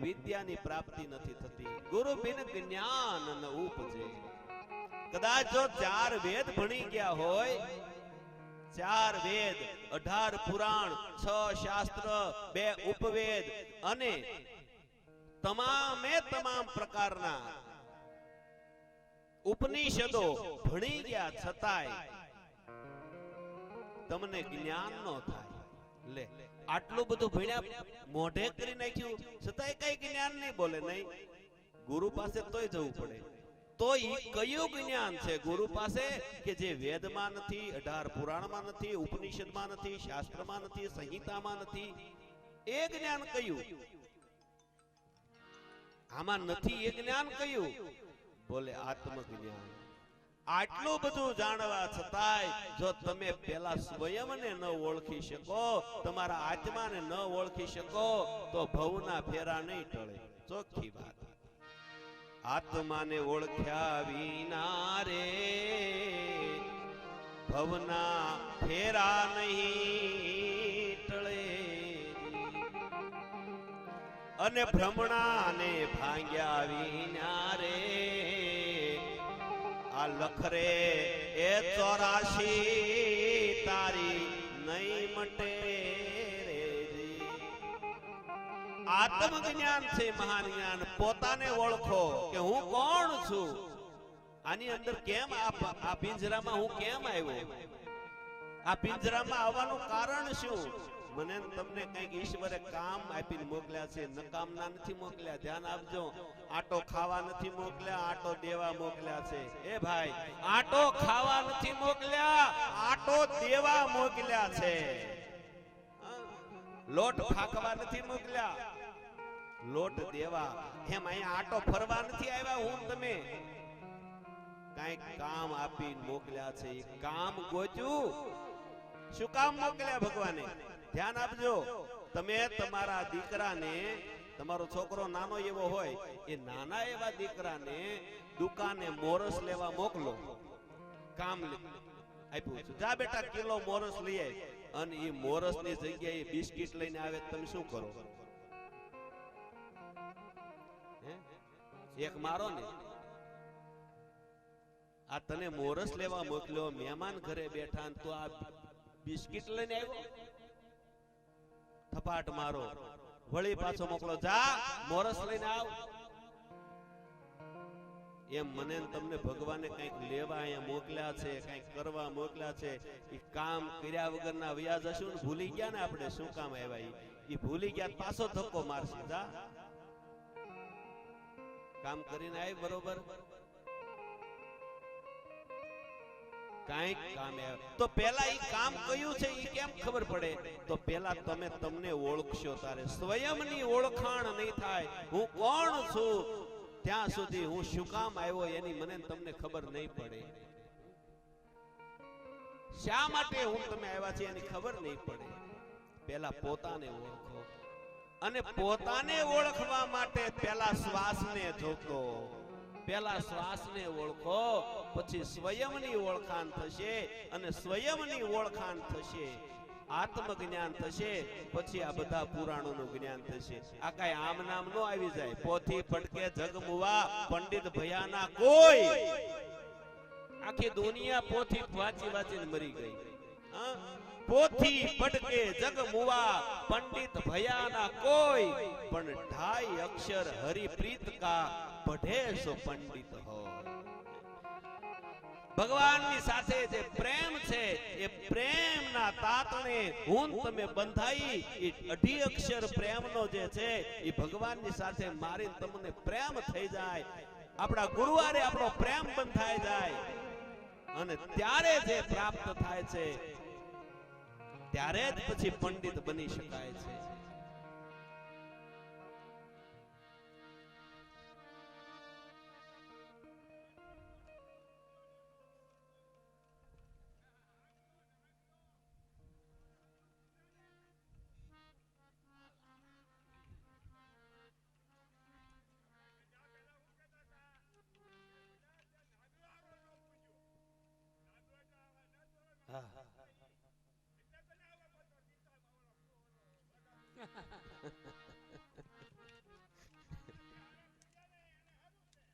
વિદ્યાની પ્રાપ્તિ નથી થતી. ગુરુ બિન જ્ઞાન ન ઉપજે. કદાચ જો 4 વેદ ભણી ગયા હોય, 4 વેદ, 18 પુરાણ, 6 શાસ્ત્ર, 2 ઉપવેદ અને તમામે તમામ પ્રકારના ઉપનિષદો ભણી ગયા છતાંય તમને જ્ઞાન ન થાય. લે, આટલું બધું ભણ્યા, મોઢે કરી નાખ્યું, છતાંય કઈ જ્ઞાન નહીં બોલે. નહીં, ગુરુ પાસે તોય જવું પડે. તો ઈ કયું જ્ઞાન છે ગુરુ પાસે કે જે વેદમાં નથી, 18 પુરાણમાં નથી, ઉપનિષદમાં નથી, શાસ્ત્રમાં નથી, સંહિતામાં નથી? એ જ્ઞાન કયું? આમાં નથી એ જ્ઞાન કયું? બોલે આત્મજ્ઞાન. આટલું બધું જાણવા છતાંય જો તમે પેલા સ્વયંને ન ઓળખી શકો, તમારા આત્માને ન ઓળખી શકો, તો ભવના ફેરા નહીં ટળે. ચોખ્ખી વાત. આત્માને ઓળખ્યા વિના રે ભવના ફેરા નહીં ટળે. અને ભ્રમણાને ભાંગ્યા વિના રે આ લખરે એ 84 તારી નહીં મટે રેજી. આત્મ જ્ઞાન છે મહાન જ્ઞાન. પોતાને ઓળખો કે હું કોણ છું. આની અંદર કેમ આ પિંજરામાં હું કેમ આવ્યો, આ પિંજરામાં આવવાનું કારણ શું? મને તમને કઈક ઈશ્વરે કામ આપીને મોકલ્યા છે, નકામના નથી મોકલ્યા. ધ્યાન આપજો, આટો ખાવા નથી મોકલ્યા, આટો દેવા મોકલ્યા છે. એ ભાઈ, આટો ખાવા નથી મોકલ્યા, આટો દેવા મોકલ્યા છે. લોટ ફાકવા નથી મોકલ્યા, લોટ દેવા. એમ અહીંયા આટો ફરવા નથી આવ્યા હું તમે, કઈક કામ આપી મોકલ્યા છે. એ કામ ગોચ્યું. શું કામ મોકલ્યા ભગવાને? ધ્યાન આપજો. તમે તમારા દીકરાને, તમારો છોકરો નાનો એવો હોય, એ નાના એવા દીકરાને દુકાને મોરસ લેવા મોકલો. કામ આપ્યું છે, જા બેટા કિલો મોરસ લઈ આવ. અને એ મોરસ ની જગ્યાએ બિસ્કિટ લઈને આવે, તમે શું કરો? એક મારો ને. આ તને મોરસ લેવા મોકલ્યો, મહેમાન ઘરે બેઠા, તો આ બિસ્કિટ લઈને આવ્યો? થપાટ મારો, વળી પાછો મોકલો, જા મોરસ લઈને આવ. એમ મને તમને ભગવાને કઈક લેવા અહીંયા મોકલ્યા છે, કઈક કરવા મોકલ્યા છે. એ કામ કર્યા વગરના વ્યાજ હશું ને, ભૂલી ગયા ને આપણે શું કામ આવ્યા. એ ભૂલી ગયા, પાછો ધક્કો મારશે. જા કામ કરીને આવી બરોબર, કઈક કામ આવે તો પેલા ઈ કામ કયું છે ઈ કેમ ખબર પડે? તો પેલા તમે તમને ઓળખશો. તારે સ્વયંની ઓળખાણ નહીં થાય, હું કોણ છું, ત્યાં સુધી હું શું કામ આવ્યો એની મને તમને ખબર નહીં પડે. શા માટે હું તમે આવ્યા છે એની ખબર નહીં પડે. પેલા પોતાને ઓળખો. અને પોતાને ઓળખવા માટે પેલા શ્વાસને જોતો. પેલા શ્વાસને ઓળખો, પછી સ્વયંની ઓળખાણ થશે. અને સ્વયંની ઓળખાણ થશે, આત્મજ્ઞાન થશે. પછી આ બધા પુરાણોનું જ્ઞાન થશે. આ કઈ આમ નામ નો આવી જાય. પોથી પડકે જગમુવા પંડિત ભયાના કોઈ. આખી દુનિયા પોથી વાંચી વાંચીને મરી ગઈ. પોથી પડકે જગમુવા પંડિત ભયાના કોઈ, પણ 2.5 અક્ષર હરિપ્રીત કા પઢે સો પંડિત હો. ભગવાનની સાથે જે પ્રેમ છે, એ પ્રેમના તાતણે હું તમે બંધાઈ. એ 2.5 અક્ષર પ્રેમનો જે છે, એ ભગવાનની સાથે મારી તમને પ્રેમ થઈ જાય. આપણા ગુરુવારે આપણો પ્રેમ બંધાઈ જાય. અને ત્યારે જે પ્રાપ્ત થાય છે, ત્યારે જ પછી પંડિત બની શકાય છે.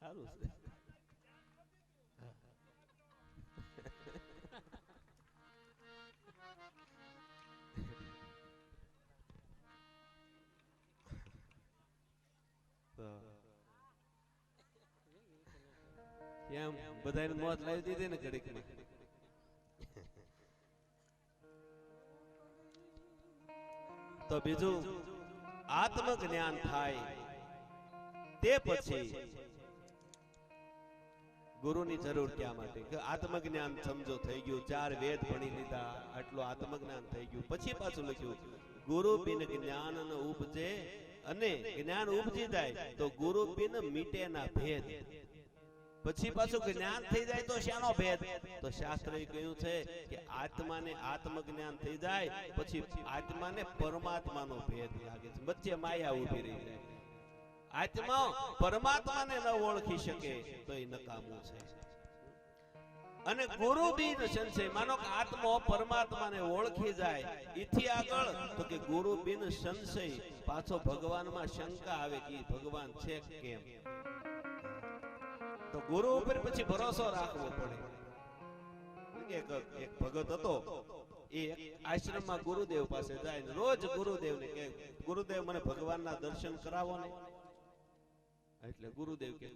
સારું છે. એમ બધાને મોત લાવી દીધી ને ઘડીકમાં. તો બીજું આત્મજ્ઞાન થાય તે પછી ગુરુની જરૂર ક્યાં માટે? કે આત્મજ્ઞાન સમજો થઈ ગયું, 4 વેદ ભણી લીધા, આટલું આત્મજ્ઞાન થઈ ગયું. પછી પાછું લખ્યું, ગુરુ બિન જ્ઞાન ન ઉપજે, અને જ્ઞાન ઉપજી જાય તો ગુરુ બિન મીટે ના ભેદ. પછી પાછું જ્ઞાન થઈ જાય તો શાનો ભેદ? તો શાસ્ત્રએ કહ્યું છે કે આત્માને આત્મજ્ઞાન થઈ જાય પછી આત્માને પરમાત્માનો ભેદ લાગે છે. વચ્ચે માયા ઊભી રહી જાય. આત્મા પરમાત્માને ન ઓળખી શકે તો એ નકામું છે. અને ગુરુ બિન સંશય, માનો કે આત્મો પરમાત્માને ઓળખી જાય, એથી આગળ તો કે ગુરુ બિન સંશય. પાછો ભગવાનમાં શંકા આવે કે ભગવાન છે કેમ? તો ગુરુ ઉપર પછી ભરોસો રાખવો પડે. એક ભગત હતો, એ આશ્રમમાં ગુરુદેવ પાસે જાય ને રોજ ગુરુદેવને કહે, ગુરુદેવ મને ભગવાનના દર્શન કરાવો ને. એટલે ગુરુદેવ કે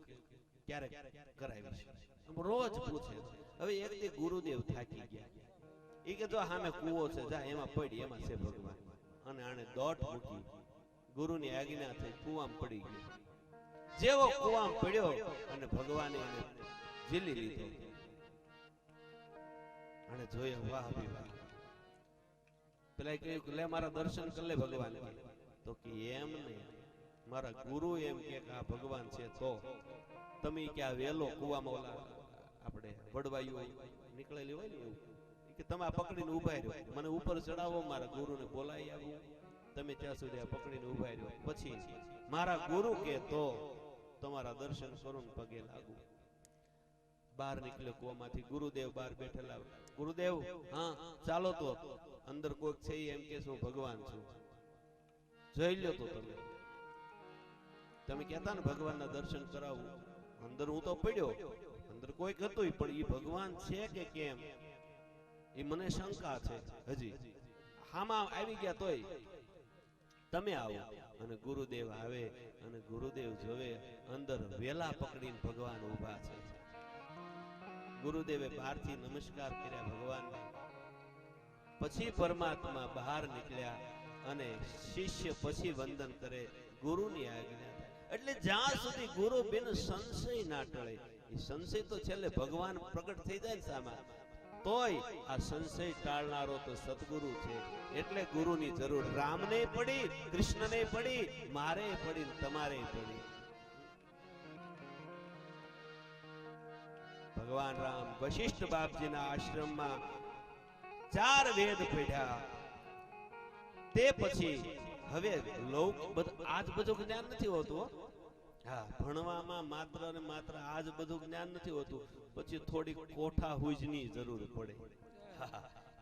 ક્યારે કરાવીશ, રોજ પૂછે. હવે એક દી ગુરુદેવ થાકી ગયા, એ કે જો સામે કૂવો છે, જા એમાં પડી, એમાં છે ભગવાન. અને આને દોટ મૂકી, ગુરુની આજ્ઞા થઈ કૂવામાં પડી ગયો. જેવો કૂવામાં પડ્યો અને ભગવાને એને ઝીલી લીધો. અને જોયો, વાહ ભી વાહ. પેલા કહ્યું કે લે મારા દર્શન કરી લે ભગવાન. તો કે એમ નહીં, મારા ગુરુ એમ કે આ ભગવાન છે. તો તમે કે આ વેલો કૂવામાં ઓલા આપણે વડવાયું નીકળેલી હોય ને એવું કે તમે આ પકડીને ઉભા રહ્યો, મને ઉપર ચડાવો, મારા ગુરુને બોલાવી આવું. તમે ત્યાં સુધી આ પકડીને ઉભા રહ્યો, પછી મારા ગુરુ કે તો તમારા દર્શન કરું ને પગે લાગુ. બહાર નીકળ્યો કૂવામાંથી, ગુરુદેવ બહાર બેઠેલા. ગુરુદેવ, હા ચાલો. તો અંદર કોઈક છે એમ કે હું ભગવાન છું, જોઈ લ્યો. તો તમે કહેતા ને ભગવાનના દર્શન કરાવું, અંદર હું તો પડ્યો, અંદર કોઈક હતું પણ એ ભગવાન છે કે કેમ એ મને શંકા છે. હજી હામાં આવી ગયા તોય તમે આવો. અને ગુરુદેવ આવે અને ગુરુદેવ જોવે અંદર વેલા પકડીને ભગવાન ઊભા છે. ગુરુદેવે બહારથી નમસ્કાર કર્યા ભગવાનને, પછી પરમાત્મા બહાર નીકળ્યા અને શિષ્ય પછી વંદન કરે, ગુરુની આજ્ઞા થાય. એટલે જ્યાં સુધી ગુરુ બિન સંશય ના ટળે, એ સંશય તો છેલ્લે ભગવાન પ્રગટ થઈ જાય ને સામા, તોય આ સંશય ટાળનારો તો સદગુરુ છે. એટલે ગુરુની જરૂર રામને પડી, કૃષ્ણને પડી, મારે પડી, તમારે પડી. ભગવાન રામ વશિષ્ઠ બાપજીના આશ્રમમાં 4 વેદ પઢ્યા. તે પછી હવે આજ બધું જ્ઞાન નથી હોતું. હા, ભણવામાં માત્ર ને માત્ર આજ બધું જ્ઞાન નથી હોતું. પછી થોડી કોઠા હુજની જરૂર પડે.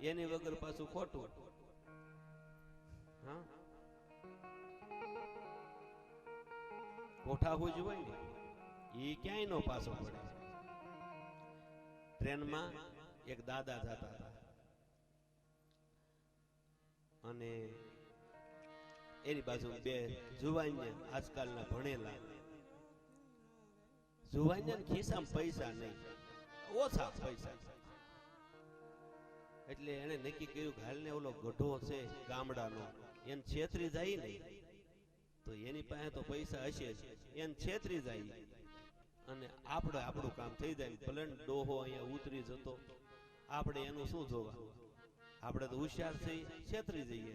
એની વગર પાછું ખોટું. હા, કોઠા હુજ હોય ને એ ક્યાંય નો પાછો પડે. ટ્રેનમાં એક દાદા જતા હતા અને એની બાજુ 2 જુવાનિયા, આજકાલના ભણેલા જુવાનિયા ખિસ્સામાં પૈસા નહીં, ઓછા પૈસા. એટલે એને નક્કી કર્યું કે હાલને ઓલો ગઢો છે ગામડાનો, એને છેતરી જાય નહીં તો એની પાસે તો પૈસા હશે જ, એને છેતરી જાય અને આપણું કામ થઈ જાય. ભલે ડોહો અહીંયા ઉતરી જતો, આપણે એનું શું જોવા, આપણે તો હોશિયાર થઈ છેતરી જઈએ.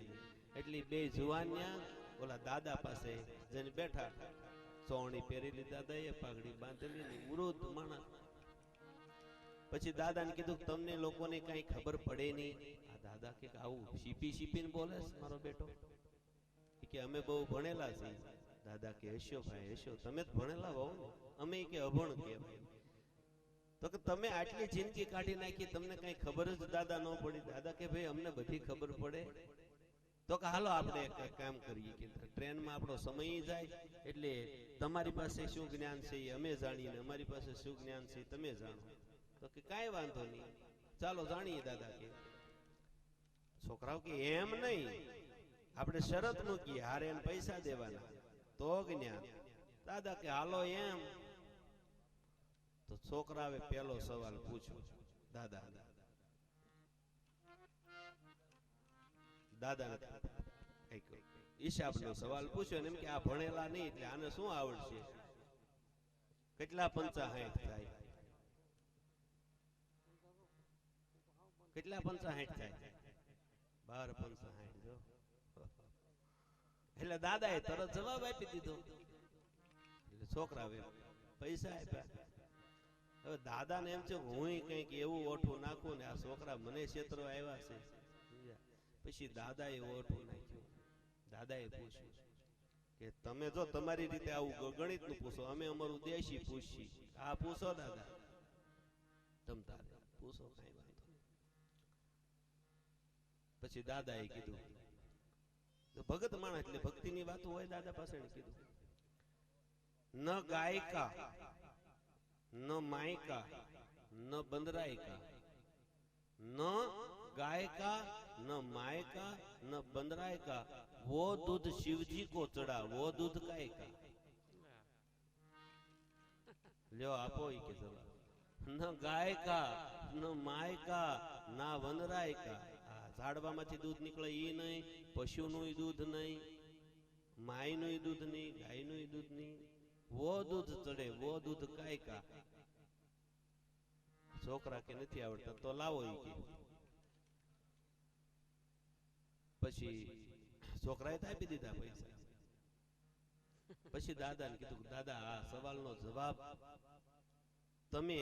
એટલે 2 જુવાનિયા ઓલા દાદા પાસે જઈને બેઠા, ચોણી પહેરેલી દાદાએ, પાઘડી બાંધેલી, વૃદ્ધ માણસ. પછી દાદાને કીધું તમને લોકોને કઈ ખબર પડે નહીં. આ દાદા કે આવું શીપીને બોલે મારો બેટો, કે અમે બહુ ભણેલા છીએ. દાદા કે હશો ભાઈ હશો, તમે જ ભણેલા હોવ ને, અમે કે અભણ કહેવાય. તો કે તમે આટલી જિંદગી કાઢી નાખી, તમને કઈ ખબર જ દાદા ન પડી. દાદા કે ભાઈ અમને બધી ખબર પડે. તો કે હાલો આપણે એક કામ કરીએ કે ટ્રેનમાં આપણો સમય જાય, એટલે તમારી પાસે શું જ્ઞાન છે એ અમે જાણીએ, અમારી પાસે શું જ્ઞાન છે તમે જાણો. તો કે કાંઈ વાંધો નહીં, ચાલો જાણીએ. દાદા કે છોકરાઓ કે એમ નહીં, આપણે શરત મૂકીએ, હારે એને પૈસા દેવાના તો જ્ઞાન. દાદા કે હાલો એમ. તો છોકરાએ પહેલો સવાલ પૂછ્યો. દાદાને કઈક હિસાબનો સવાલ પૂછ્યો, એમ કે આ ભણેલા નહીં એટલે આને શું આવડશે? કેટલા 65 થાય? કેટલા 65 થાય? 12 65 જો. એટલે દાદાએ તરત જવાબ આપી દીધો. એટલે છોકરાએ પૈસા આપ્યા. હવે દાદાને એમ છે હું કંઈક એવું ઓઠું નાખું ને આ છોકરા મને ક્ષેત્રો આવ્યા છે. પછી દાદાએ ઓઠું નાખ્યું. દાદાએ પૂછ્યું કે તમે જો તમારી રીતે આવું ગણિત નું પૂછો, અમે અમારું દેશી પૂછીએ. આ પૂછો દાદા, તમ તારે પૂછો, કઈ વાંધો. પછી દાદાએ કીધું, ભગત માણસ એટલે ભક્તિની વાતો હોય દાદા પાસે. કીધું ન ગાયકા ન માયકા ન બંદરાયકા ન गायका न मायका न बंदराय का वो दूध शिवजी को चढ़ा वो दूध काय का લ્યો આપો ઈ કે જવાબ ન ગાયકા ન માયકા ના વનરાયકા આ ઝાડવામાંથી દૂધ નીકળે ઈ નહીં પશુનું દૂધ નહીં માયનું દૂધ નહીં ગાયનું દૂધ નહીં वो दूध चढ़े वो दूध काय का છોકરા કે નથી આવડતા તો લાવો ઈ કે પછી છોકરાએ તો આપી દીધા પૈસા પછી દાદાને કીધું દાદા આ સવાલનો જવાબ તમે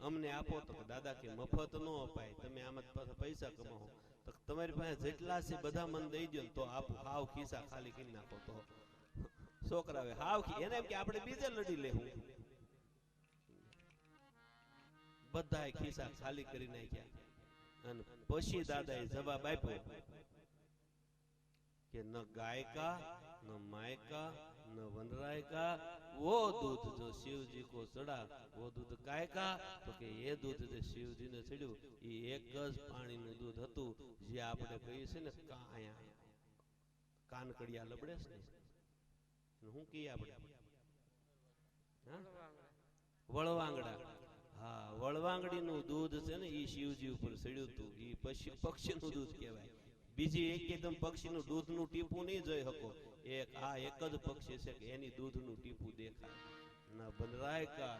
અમને આપો તો દાદા કે મફત નો અપાય તમે આમાં પૈસા કમાઓ તો તમારી પાસે જેટલા છે બધા મને દઈ દો તો આપું હાવ ખિસ્સા ખાલી કરી નાખો તો છોકરાએ હાવ એને એમ કે આપણે બીજે લડી લેવું બધાએ ખિસ્સા ખાલી કરી નાખ્યા અને પછી દાદાએ જવાબ આપ્યો कि न गाय का न माय का न वनराय का वो दूध जो शिव जी को चढ़ा वो दूध गाय का तो कि ये दूध जो शिव जी ने चढ़्યું એ એક જ પાણીનું દૂધ હતું જે આપણે કહીએ છે ને કાયા કાનકડિયા લબડે છે ને હું કહીએ આપણે વળવાંગડા હા વળવાંગડીનું દૂધ છે ને એ શિવજી ઉપર ચડ્યું હતું એ પક્ષીનું દૂધ કહેવાય બીજી એકદમ પક્ષીનું દૂધનું ટીપું નહીં જોઈ શકો એક આ એક જ પક્ષી છે કે એની દૂધનું ટીપું દેખાય ના બંદરાય કા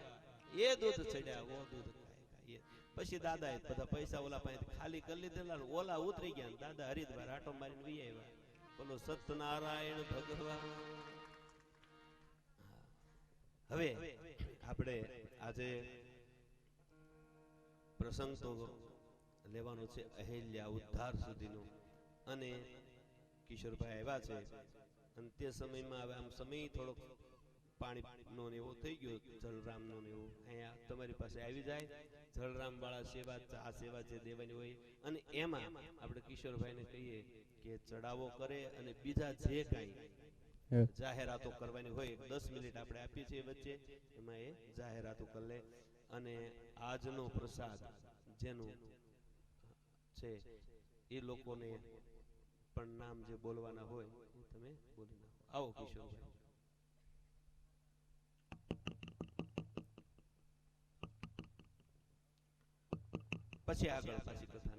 એ દૂધ ચડ્યા વો દૂધ ખાય પછી દાદાએ બધા પૈસા ઓલા પાસે ખાલી કરી લીધેલા ને ઓલા ઉતરી ગયા ને દાદા હરિદ્વાર આટો મારીને વી આવ્યા બોલો સત્યનારાયણ ભગવાન હવે આપણે આજે પ્રસંગ તો લેવાનો છે અહેલ્યા ઉદ્ધાર સુધીનો અને કિશોરભાઈ આવ્યા છે અને તે સમયમાં હવે આમ સમય થોડોક પાણીનો ને એવો થઈ ગયો જળરામનો ને એવો અહીંયા તમારી પાસે આવી જાય જળરામ વાળા સેવા આ સેવા જે દેવાની હોય અને એમાં આપણે કિશોરભાઈને કહીએ કે ચડાવો કરે અને બીજા જે કાંઈ જાહેરાતો કરવાની હોય 10 મિનિટ આપણે આપીએ છીએ વચ્ચે એમાં એ જાહેરાતો કરી લે અને આજનો પ્રસાદ જેનું છે એ લોકોને પણ નામ જે બોલવાના હોય એ તમે બોલી નાખો આવો કિશોરભાઈ પછી આગળ પાછી કથા